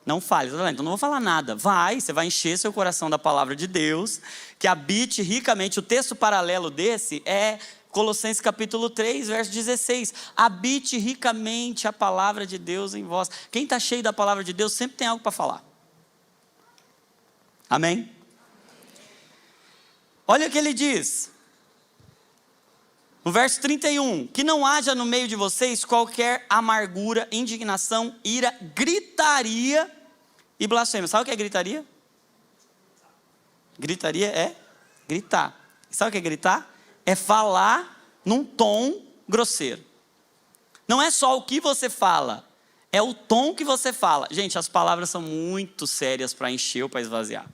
não fale. Então não vou falar nada. Você vai encher seu coração da palavra de Deus, que habite ricamente. O texto paralelo desse é Colossenses capítulo 3, verso 16. Habite ricamente a palavra de Deus em vós. Quem está cheio da palavra de Deus sempre tem algo para falar. Amém? Olha o que ele diz. No verso 31. Que não haja no meio de vocês qualquer amargura, indignação, ira, gritaria e blasfêmia. Sabe o que é gritaria? Gritaria é gritar. Sabe o que é gritar? É falar num tom grosseiro. Não é só o que você fala, é o tom que você fala. Gente, as palavras são muito sérias para encher ou para esvaziar.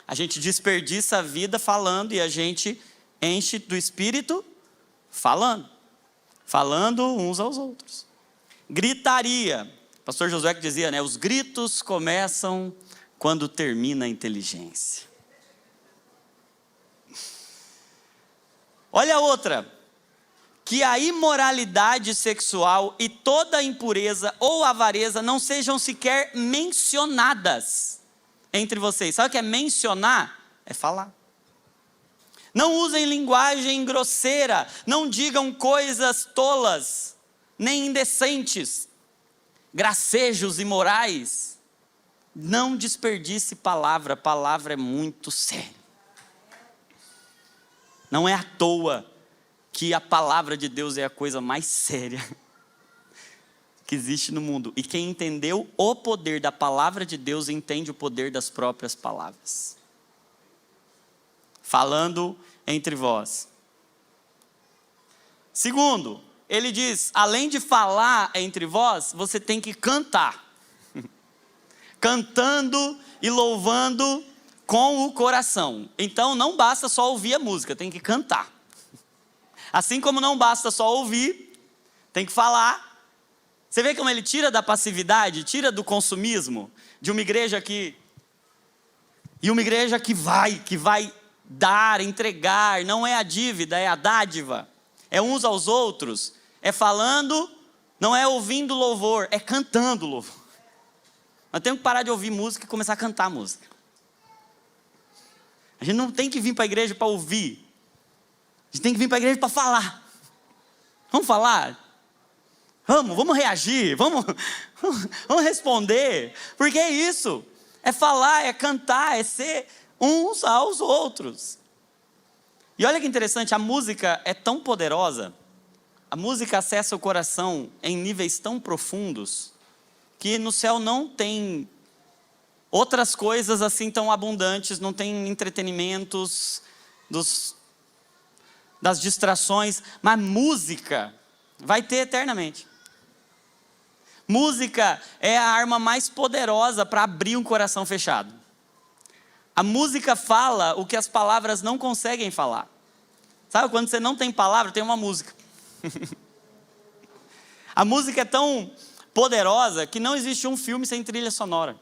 A gente desperdiça a vida falando e a gente enche do Espírito falando. Falando uns aos outros. Gritaria. O pastor Josué que dizia, os gritos começam quando termina a inteligência. Olha a outra. Que a imoralidade sexual e toda impureza ou avareza não sejam sequer mencionadas entre vocês. Sabe o que é mencionar? É falar. Não usem linguagem grosseira. Não digam coisas tolas, nem indecentes, gracejos imorais. Não desperdice palavra. Palavra é muito sério. Não é à toa que a palavra de Deus é a coisa mais séria que existe no mundo. E quem entendeu o poder da palavra de Deus, entende o poder das próprias palavras. Falando entre vós. Segundo, ele diz, além de falar entre vós, você tem que cantar. Cantando e louvando com o coração. Então não basta só ouvir a música, tem que cantar. Assim como não basta só ouvir, tem que falar. Você vê como ele tira da passividade, tira do consumismo, de uma igreja que vai dar, entregar, não é a dívida, é a dádiva. É uns aos outros, é falando, não é ouvindo louvor, é cantando louvor. Nós temos que parar de ouvir música e começar a cantar música. A gente não tem que vir para a igreja para ouvir. A gente tem que vir para a igreja para falar. Vamos falar? Vamos reagir, vamos responder. Porque é isso. É falar, é cantar, é ser uns aos outros. E olha que interessante, a música é tão poderosa. A música acessa o coração em níveis tão profundos que no céu não tem outras coisas assim tão abundantes, não tem entretenimentos das distrações, mas música vai ter eternamente. Música é a arma mais poderosa para abrir um coração fechado. A música fala o que as palavras não conseguem falar. Sabe quando você não tem palavra, tem uma música. A música é tão poderosa que não existe um filme sem trilha sonora.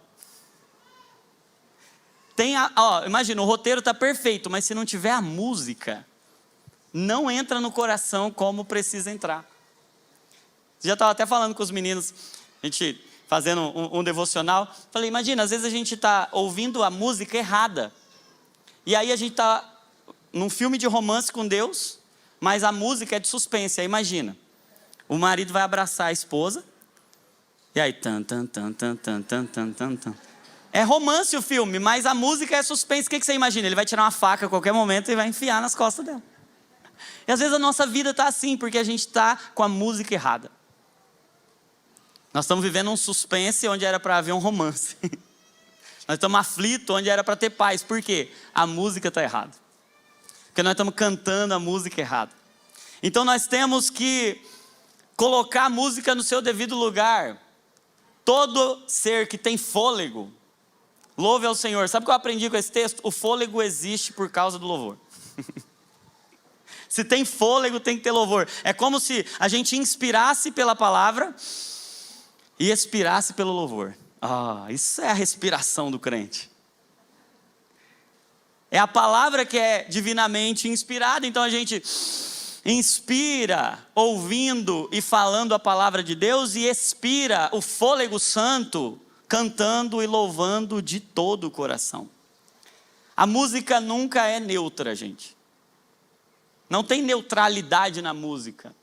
Imagina, o roteiro está perfeito, mas se não tiver a música, não entra no coração como precisa entrar. Já estava até falando com os meninos, a gente fazendo um devocional. Falei, imagina, às vezes a gente está ouvindo a música errada. E aí a gente está num filme de romance com Deus, mas a música é de suspense. Aí imagina, o marido vai abraçar a esposa, e aí, tan, tan, tan, tan, tan, tan, tan, tan, tan. É romance o filme, mas a música é suspense. O que você imagina? Ele vai tirar uma faca a qualquer momento e vai enfiar nas costas dela. E às vezes a nossa vida está assim, porque a gente está com a música errada. Nós estamos vivendo um suspense onde era para haver um romance. Nós estamos aflitos onde era para ter paz. Por quê? A música está errada. Porque nós estamos cantando a música errada. Então nós temos que colocar a música no seu devido lugar. Todo ser que tem fôlego, louve ao Senhor. Sabe o que eu aprendi com esse texto? O fôlego existe por causa do louvor. Se tem fôlego, tem que ter louvor. É como se a gente inspirasse pela palavra e expirasse pelo louvor. Isso é a respiração do crente. É a palavra que é divinamente inspirada, então a gente inspira ouvindo e falando a palavra de Deus e expira o fôlego santo cantando e louvando de todo o coração. A música nunca é neutra, gente. Não tem neutralidade na música.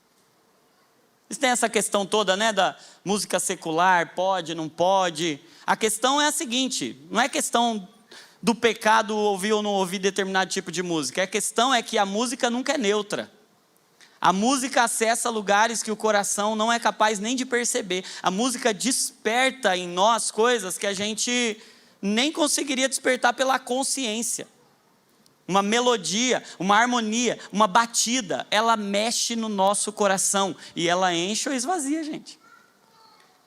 Tem essa questão toda, né, da música secular, pode, não pode. A questão é a seguinte, não é questão do pecado ouvir ou não ouvir determinado tipo de música. A questão é que a música nunca é neutra. A música acessa lugares que o coração não é capaz nem de perceber. A música desperta em nós coisas que a gente nem conseguiria despertar pela consciência. Uma melodia, uma harmonia, uma batida, ela mexe no nosso coração e ela enche ou esvazia, gente.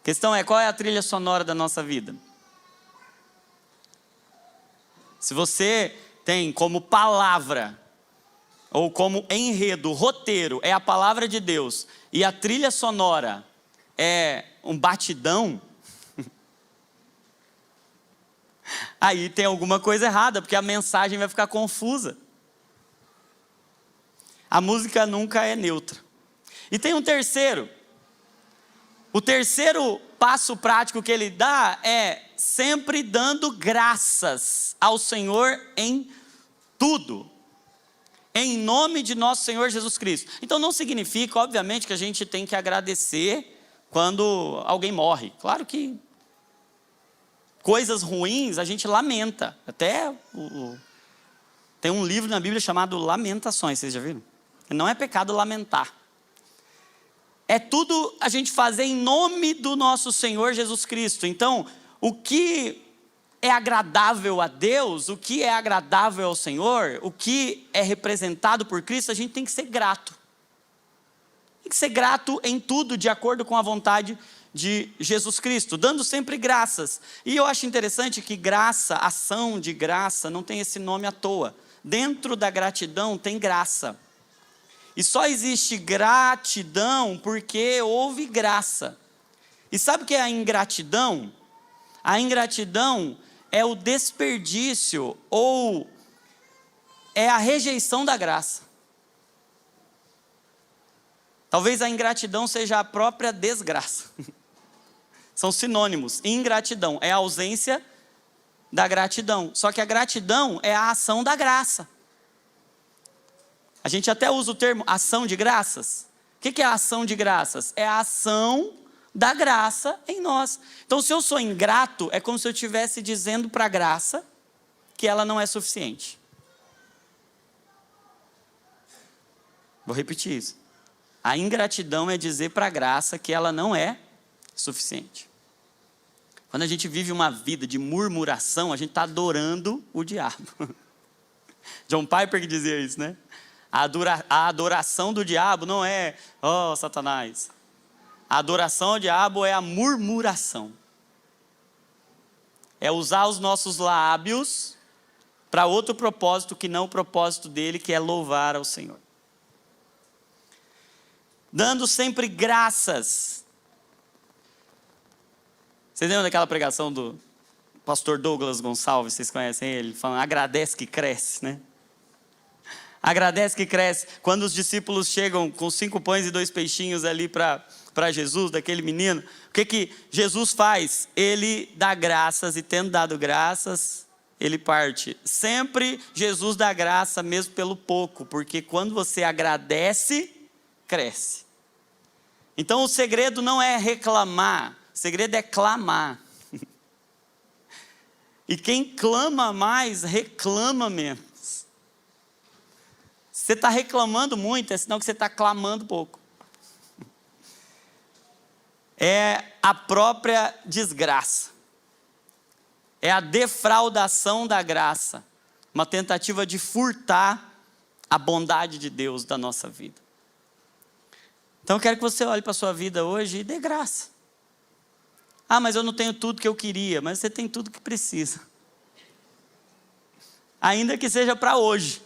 A questão é, qual é a trilha sonora da nossa vida? Se você tem como palavra, ou como enredo, roteiro, é a palavra de Deus, e a trilha sonora é um batidão, aí tem alguma coisa errada, porque a mensagem vai ficar confusa. A música nunca é neutra. E tem um terceiro. O terceiro passo prático que ele dá é sempre dando graças ao Senhor em tudo. Em nome de nosso Senhor Jesus Cristo. Então não significa, obviamente, que a gente tem que agradecer quando alguém morre. Claro que coisas ruins a gente lamenta. Até tem um livro na Bíblia chamado Lamentações, vocês já viram? Não é pecado lamentar. É tudo a gente fazer em nome do nosso Senhor Jesus Cristo. Então, o que é agradável a Deus, o que é agradável ao Senhor, o que é representado por Cristo, a gente tem que ser grato. Tem que ser grato em tudo, de acordo com a vontade de Jesus Cristo, dando sempre graças. E eu acho interessante que graça, ação de graça, não tem esse nome à toa. Dentro da gratidão tem graça. E só existe gratidão porque houve graça. E sabe o que é a ingratidão? A ingratidão é o desperdício ou é a rejeição da graça. Talvez a ingratidão seja a própria desgraça. São sinônimos. Ingratidão é a ausência da gratidão. Só que a gratidão é a ação da graça. A gente até usa o termo ação de graças. O que é a ação de graças? É a ação da graça em nós. Então, se eu sou ingrato, é como se eu estivesse dizendo para a graça que ela não é suficiente. Vou repetir isso. A ingratidão é dizer para a graça que ela não é suficiente. Quando a gente vive uma vida de murmuração, a gente está adorando o diabo. John Piper que dizia isso, né? A adoração do diabo não é, Satanás. A adoração ao diabo é a murmuração. É usar os nossos lábios para outro propósito que não o propósito dele, que é louvar ao Senhor. Dando sempre graças. Vocês lembram daquela pregação do pastor Douglas Gonçalves? Vocês conhecem ele? Falando, agradece que cresce, né? Agradece que cresce. Quando os discípulos chegam com 5 pães e 2 peixinhos ali para Jesus, daquele menino, o que Jesus faz? Ele dá graças, e tendo dado graças, ele parte. Sempre Jesus dá graça mesmo pelo pouco, porque quando você agradece, cresce. Então o segredo não é reclamar, o segredo é clamar. E quem clama mais, reclama menos. Você está reclamando muito, é sinal que você está clamando pouco. É a própria desgraça. É a defraudação da graça. Uma tentativa de furtar a bondade de Deus da nossa vida. Então eu quero que você olhe para a sua vida hoje e dê graça. Ah, mas eu não tenho tudo que eu queria. Mas você tem tudo que precisa. Ainda que seja para hoje.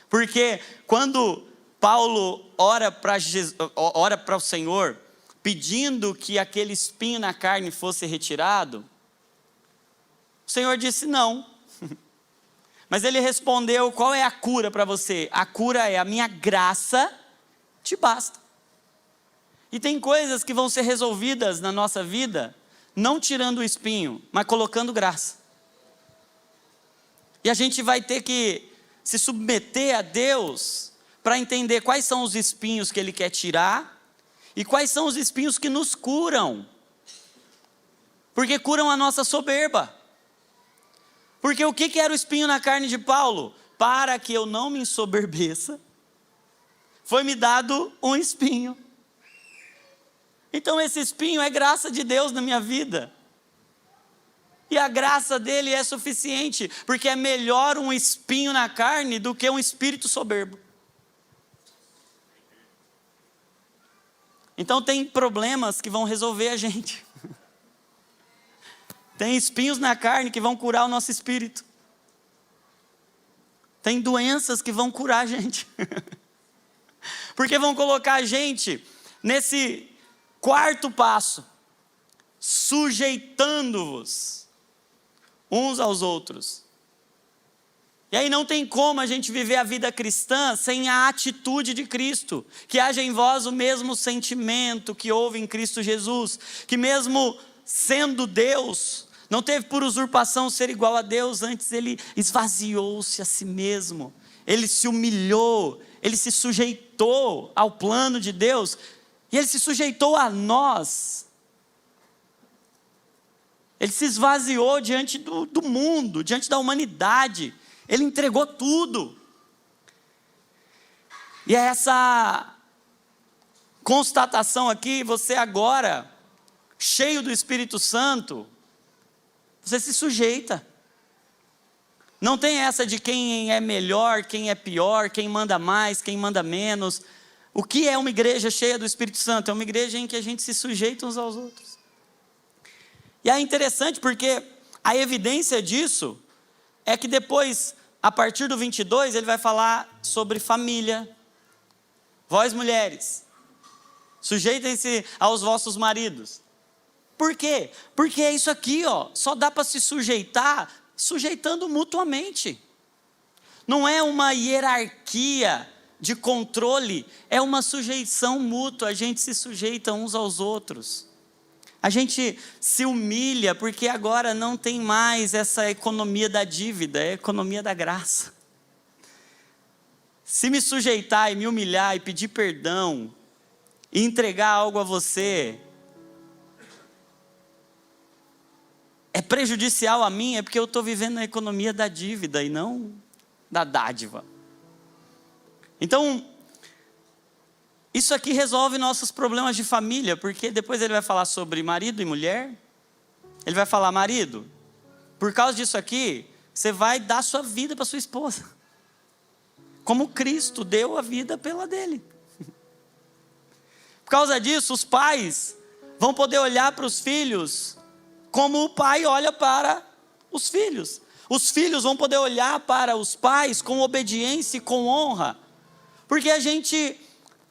Porque quando Paulo ora para o Senhor, pedindo que aquele espinho na carne fosse retirado, o Senhor disse não. Mas ele respondeu: qual é a cura para você? A cura é: a minha graça te basta. E tem coisas que vão ser resolvidas na nossa vida, não tirando o espinho, mas colocando graça. E a gente vai ter que se submeter a Deus para entender quais são os espinhos que Ele quer tirar e quais são os espinhos que nos curam. Porque curam a nossa soberba. Porque o que era o espinho na carne de Paulo? Para que eu não me ensoberbeça, foi-me dado um espinho. Então esse espinho é graça de Deus na minha vida. E a graça dele é suficiente, porque é melhor um espinho na carne do que um espírito soberbo. Então tem problemas que vão resolver a gente. Tem espinhos na carne que vão curar o nosso espírito. Tem doenças que vão curar a gente. Porque vão colocar a gente nesse quarto passo, sujeitando-vos uns aos outros. E aí não tem como a gente viver a vida cristã sem a atitude de Cristo. Que haja em vós o mesmo sentimento que houve em Cristo Jesus. Que mesmo sendo Deus, não teve por usurpação ser igual a Deus. Antes ele esvaziou-se a si mesmo. Ele se humilhou. Ele se sujeitou ao plano de Deus. E ele se sujeitou a nós. Ele se esvaziou diante do mundo, diante da humanidade. Ele entregou tudo. E é essa constatação aqui, você agora, cheio do Espírito Santo, você se sujeita. Não tem essa de quem é melhor, quem é pior, quem manda mais, quem manda menos. O que é uma igreja cheia do Espírito Santo? É uma igreja em que a gente se sujeita uns aos outros. E é interessante porque a evidência disso é que depois, a partir do 22, ele vai falar sobre família. Vós mulheres, sujeitem-se aos vossos maridos. Por quê? Porque é isso aqui, só dá para se sujeitar sujeitando mutuamente. Não é uma hierarquia de controle, é uma sujeição mútua, a gente se sujeita uns aos outros. A gente se humilha porque agora não tem mais essa economia da dívida, é a economia da graça. Se me sujeitar e me humilhar e pedir perdão e entregar algo a você é prejudicial a mim, é porque eu estou vivendo na economia da dívida e não da dádiva. Então, isso aqui resolve nossos problemas de família, porque depois ele vai falar sobre marido e mulher. Ele vai falar: marido, por causa disso aqui, você vai dar sua vida para sua esposa, como Cristo deu a vida pela dele. Por causa disso, os pais vão poder olhar para os filhos como o pai olha para os filhos. Os filhos vão poder olhar para os pais com obediência e com honra, porque a gente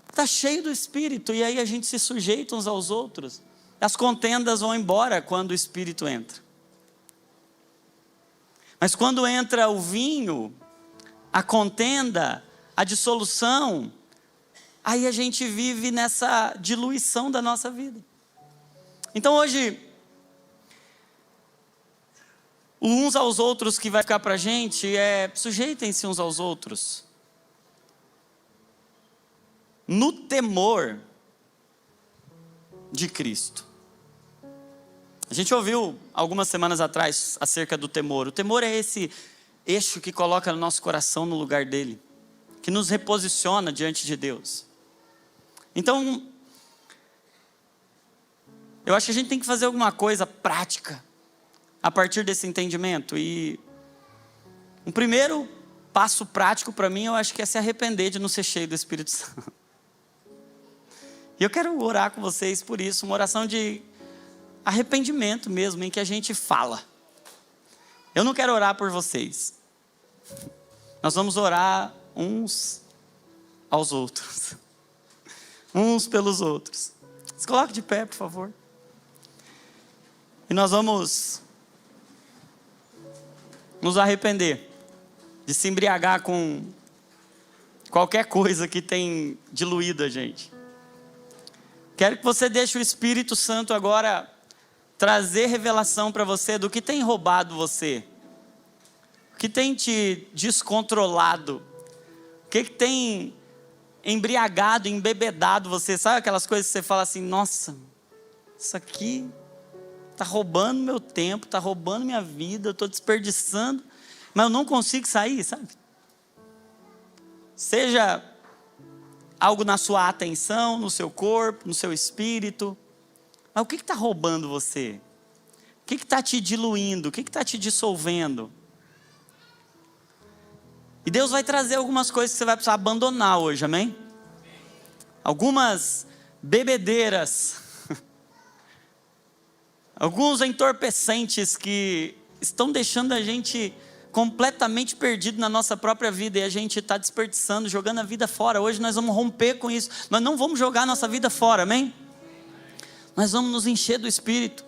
está cheio do Espírito, e aí a gente se sujeita uns aos outros. As contendas vão embora quando o Espírito entra. Mas quando entra o vinho, a contenda, a dissolução, aí a gente vive nessa diluição da nossa vida. Então hoje, o uns aos outros que vai ficar para a gente sujeitem-se uns aos outros, no temor de Cristo. A gente ouviu algumas semanas atrás acerca do temor. O temor é esse eixo que coloca o nosso coração no lugar dele, que nos reposiciona diante de Deus. Então, eu acho que a gente tem que fazer alguma coisa prática a partir desse entendimento. E um primeiro passo prático para mim, eu acho que é se arrepender de não ser cheio do Espírito Santo. E eu quero orar com vocês por isso, uma oração de arrependimento mesmo, em que a gente fala. Eu não quero orar por vocês. Nós vamos orar uns aos outros. Uns pelos outros. Se coloque de pé, por favor. E nós vamos nos arrepender de se embriagar com qualquer coisa que tem diluído a gente. Quero que você deixe o Espírito Santo agora trazer revelação para você do que tem roubado você, o que tem te descontrolado, o que tem embriagado, embebedado você. Sabe aquelas coisas que você fala assim: nossa, isso aqui está roubando meu tempo, está roubando minha vida, eu estou desperdiçando, mas eu não consigo sair, sabe? Seja algo na sua atenção, no seu corpo, no seu espírito. Mas o que está roubando você? O que está te diluindo? O que está te dissolvendo? E Deus vai trazer algumas coisas que você vai precisar abandonar hoje, amém? Algumas bebedeiras, alguns entorpecentes que estão deixando a gente completamente perdido na nossa própria vida, e a gente está desperdiçando, jogando a vida fora. Hoje nós vamos romper com isso. Nós não vamos jogar a nossa vida fora, amém? Nós vamos nos encher do Espírito,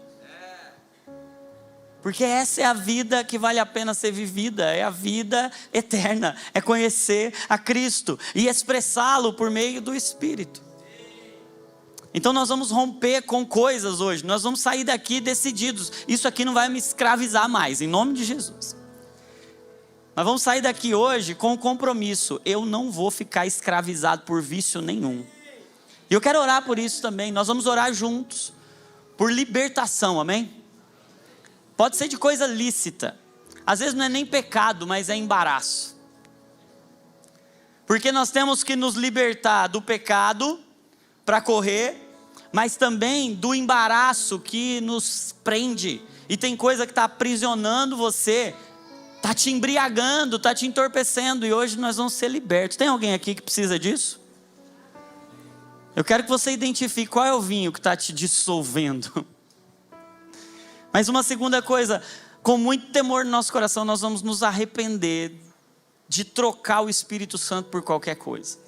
porque essa é a vida que vale a pena ser vivida, é a vida eterna, é conhecer a Cristo e expressá-lo por meio do Espírito. Então nós vamos romper com coisas hoje, nós vamos sair daqui decididos: isso aqui não vai me escravizar mais, em nome de Jesus. Nós vamos sair daqui hoje com um compromisso: eu não vou ficar escravizado por vício nenhum. E eu quero orar por isso também. Nós vamos orar juntos por libertação, amém? Pode ser de coisa lícita, às vezes não é nem pecado, mas é embaraço, porque nós temos que nos libertar do pecado para correr, mas também do embaraço que nos prende. E tem coisa que está aprisionando você, está te embriagando, está te entorpecendo, e hoje nós vamos ser libertos. Tem alguém aqui que precisa disso? Eu quero que você identifique qual é o vinho que está te dissolvendo. Mas uma segunda coisa, com muito temor no nosso coração, nós vamos nos arrepender de trocar o Espírito Santo por qualquer coisa.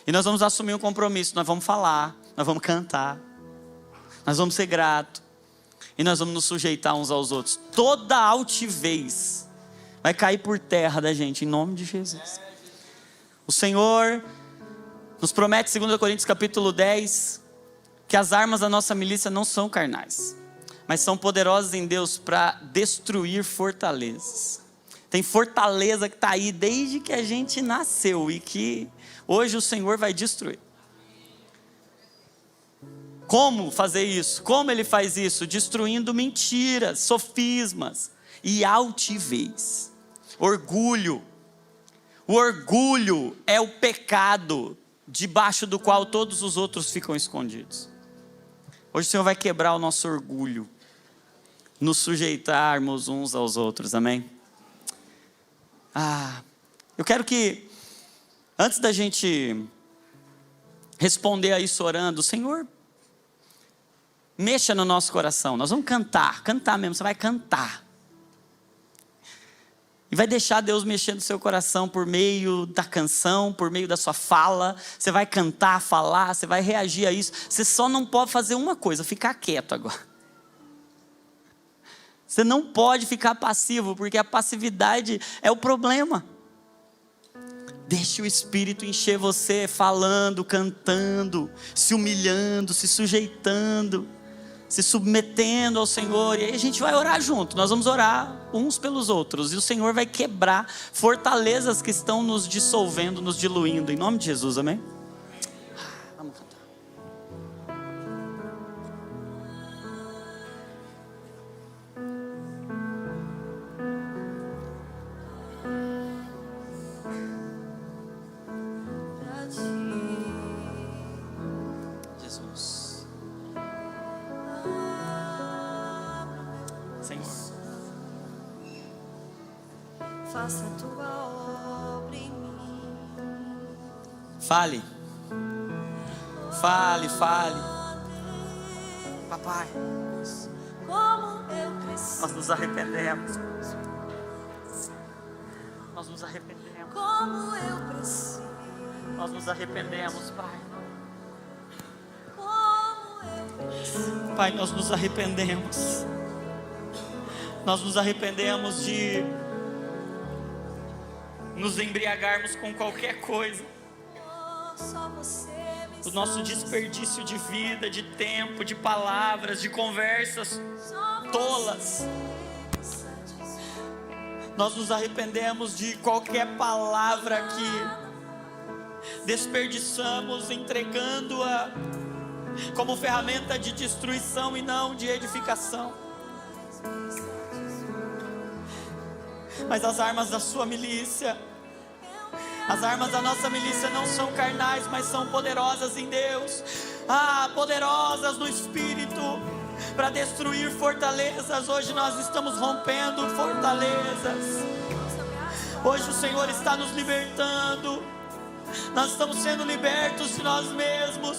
E nós vamos assumir um compromisso: nós vamos falar, nós vamos cantar, nós vamos ser gratos, e nós vamos nos sujeitar uns aos outros. Toda altivez vai cair por terra da gente, em nome de Jesus. O Senhor nos promete, 2 Coríntios capítulo 10, que as armas da nossa milícia não são carnais, mas são poderosas em Deus para destruir fortalezas. Tem fortaleza que está aí desde que a gente nasceu e que hoje o Senhor vai destruir. Como fazer isso? Como Ele faz isso? Destruindo mentiras, sofismas e altivez. Orgulho. O orgulho é o pecado debaixo do qual todos os outros ficam escondidos. Hoje o Senhor vai quebrar o nosso orgulho, nos sujeitarmos uns aos outros, amém? Eu quero que, antes da gente responder a isso orando, Senhor, mexa no nosso coração. Nós vamos cantar mesmo, você vai cantar. E vai deixar Deus mexer no seu coração por meio da canção, por meio da sua fala. Você vai cantar, falar, você vai reagir a isso. Você só não pode fazer uma coisa: ficar quieto agora. Você não pode ficar passivo, porque a passividade é o problema. Deixe o Espírito encher você, falando, cantando, se humilhando, se sujeitando, se submetendo ao Senhor. E aí a gente vai orar junto. Nós vamos orar uns pelos outros. E o Senhor vai quebrar fortalezas que estão nos dissolvendo, nos diluindo. Em nome de Jesus, amém? Vamos cantar. Jesus. Senhor. Faça a tua obra em mim. Fale. Fale, fale. Papai, Como eu preciso. nós nos arrependemos. Nós nos arrependemos. Como eu preciso. Nós nos arrependemos, Pai. Como eu preciso. Pai, nós nos arrependemos. Nós nos arrependemos de nos embriagarmos com qualquer coisa. Só você me O nosso desperdício de vida, de tempo, de palavras, de conversas tolas. Nós nos arrependemos de qualquer palavra que desperdiçamos, entregando-a como ferramenta de destruição e não de edificação. Mas as armas da sua milícia, as armas da nossa milícia não são carnais, mas são poderosas em Deus. Poderosas no Espírito, para destruir fortalezas. Hoje nós estamos rompendo fortalezas. Hoje o Senhor está nos libertando. Nós estamos sendo libertos de nós mesmos,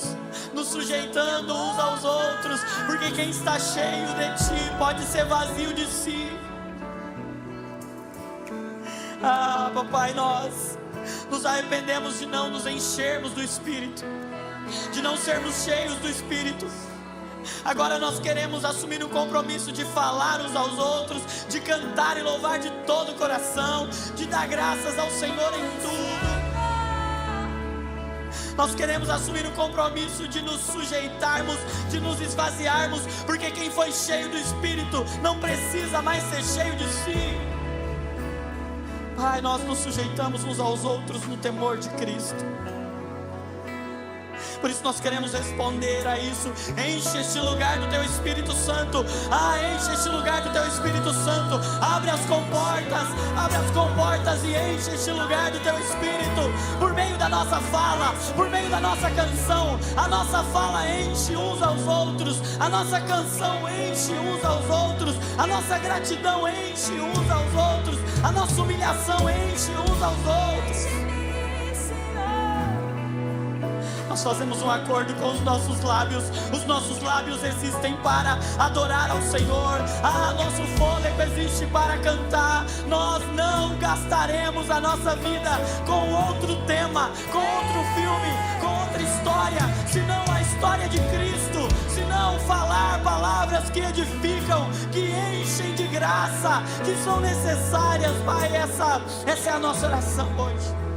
nos sujeitando uns aos outros, porque quem está cheio de Ti pode ser vazio de si. Papai, nós nos arrependemos de não nos enchermos do Espírito, de não sermos cheios do Espírito. Agora nós queremos assumir o compromisso de falar uns aos outros, de cantar e louvar de todo o coração, de dar graças ao Senhor em tudo. Nós queremos assumir o compromisso de nos sujeitarmos, de nos esvaziarmos, porque quem foi cheio do Espírito não precisa mais ser cheio de si. Pai, nós nos sujeitamos uns aos outros no temor de Cristo. Por isso nós queremos responder a isso. Enche este lugar do Teu Espírito Santo. Enche este lugar do Teu Espírito Santo. Abre as comportas e enche este lugar do Teu Espírito. Por meio da nossa fala, por meio da nossa canção. A nossa fala enche uns aos outros. A nossa canção enche uns aos outros. A nossa gratidão enche uns aos outros. A nossa humilhação enche uns aos outros. Nós fazemos um acordo com os nossos lábios. Os nossos lábios existem para adorar ao Senhor. Nosso fôlego existe para cantar. Nós não gastaremos a nossa vida com outro tema, com outro filme, com outra história, senão a história de Cristo. Senão falar palavras que edificam, que enchem de graça, que são necessárias. Pai, essa é a nossa oração hoje.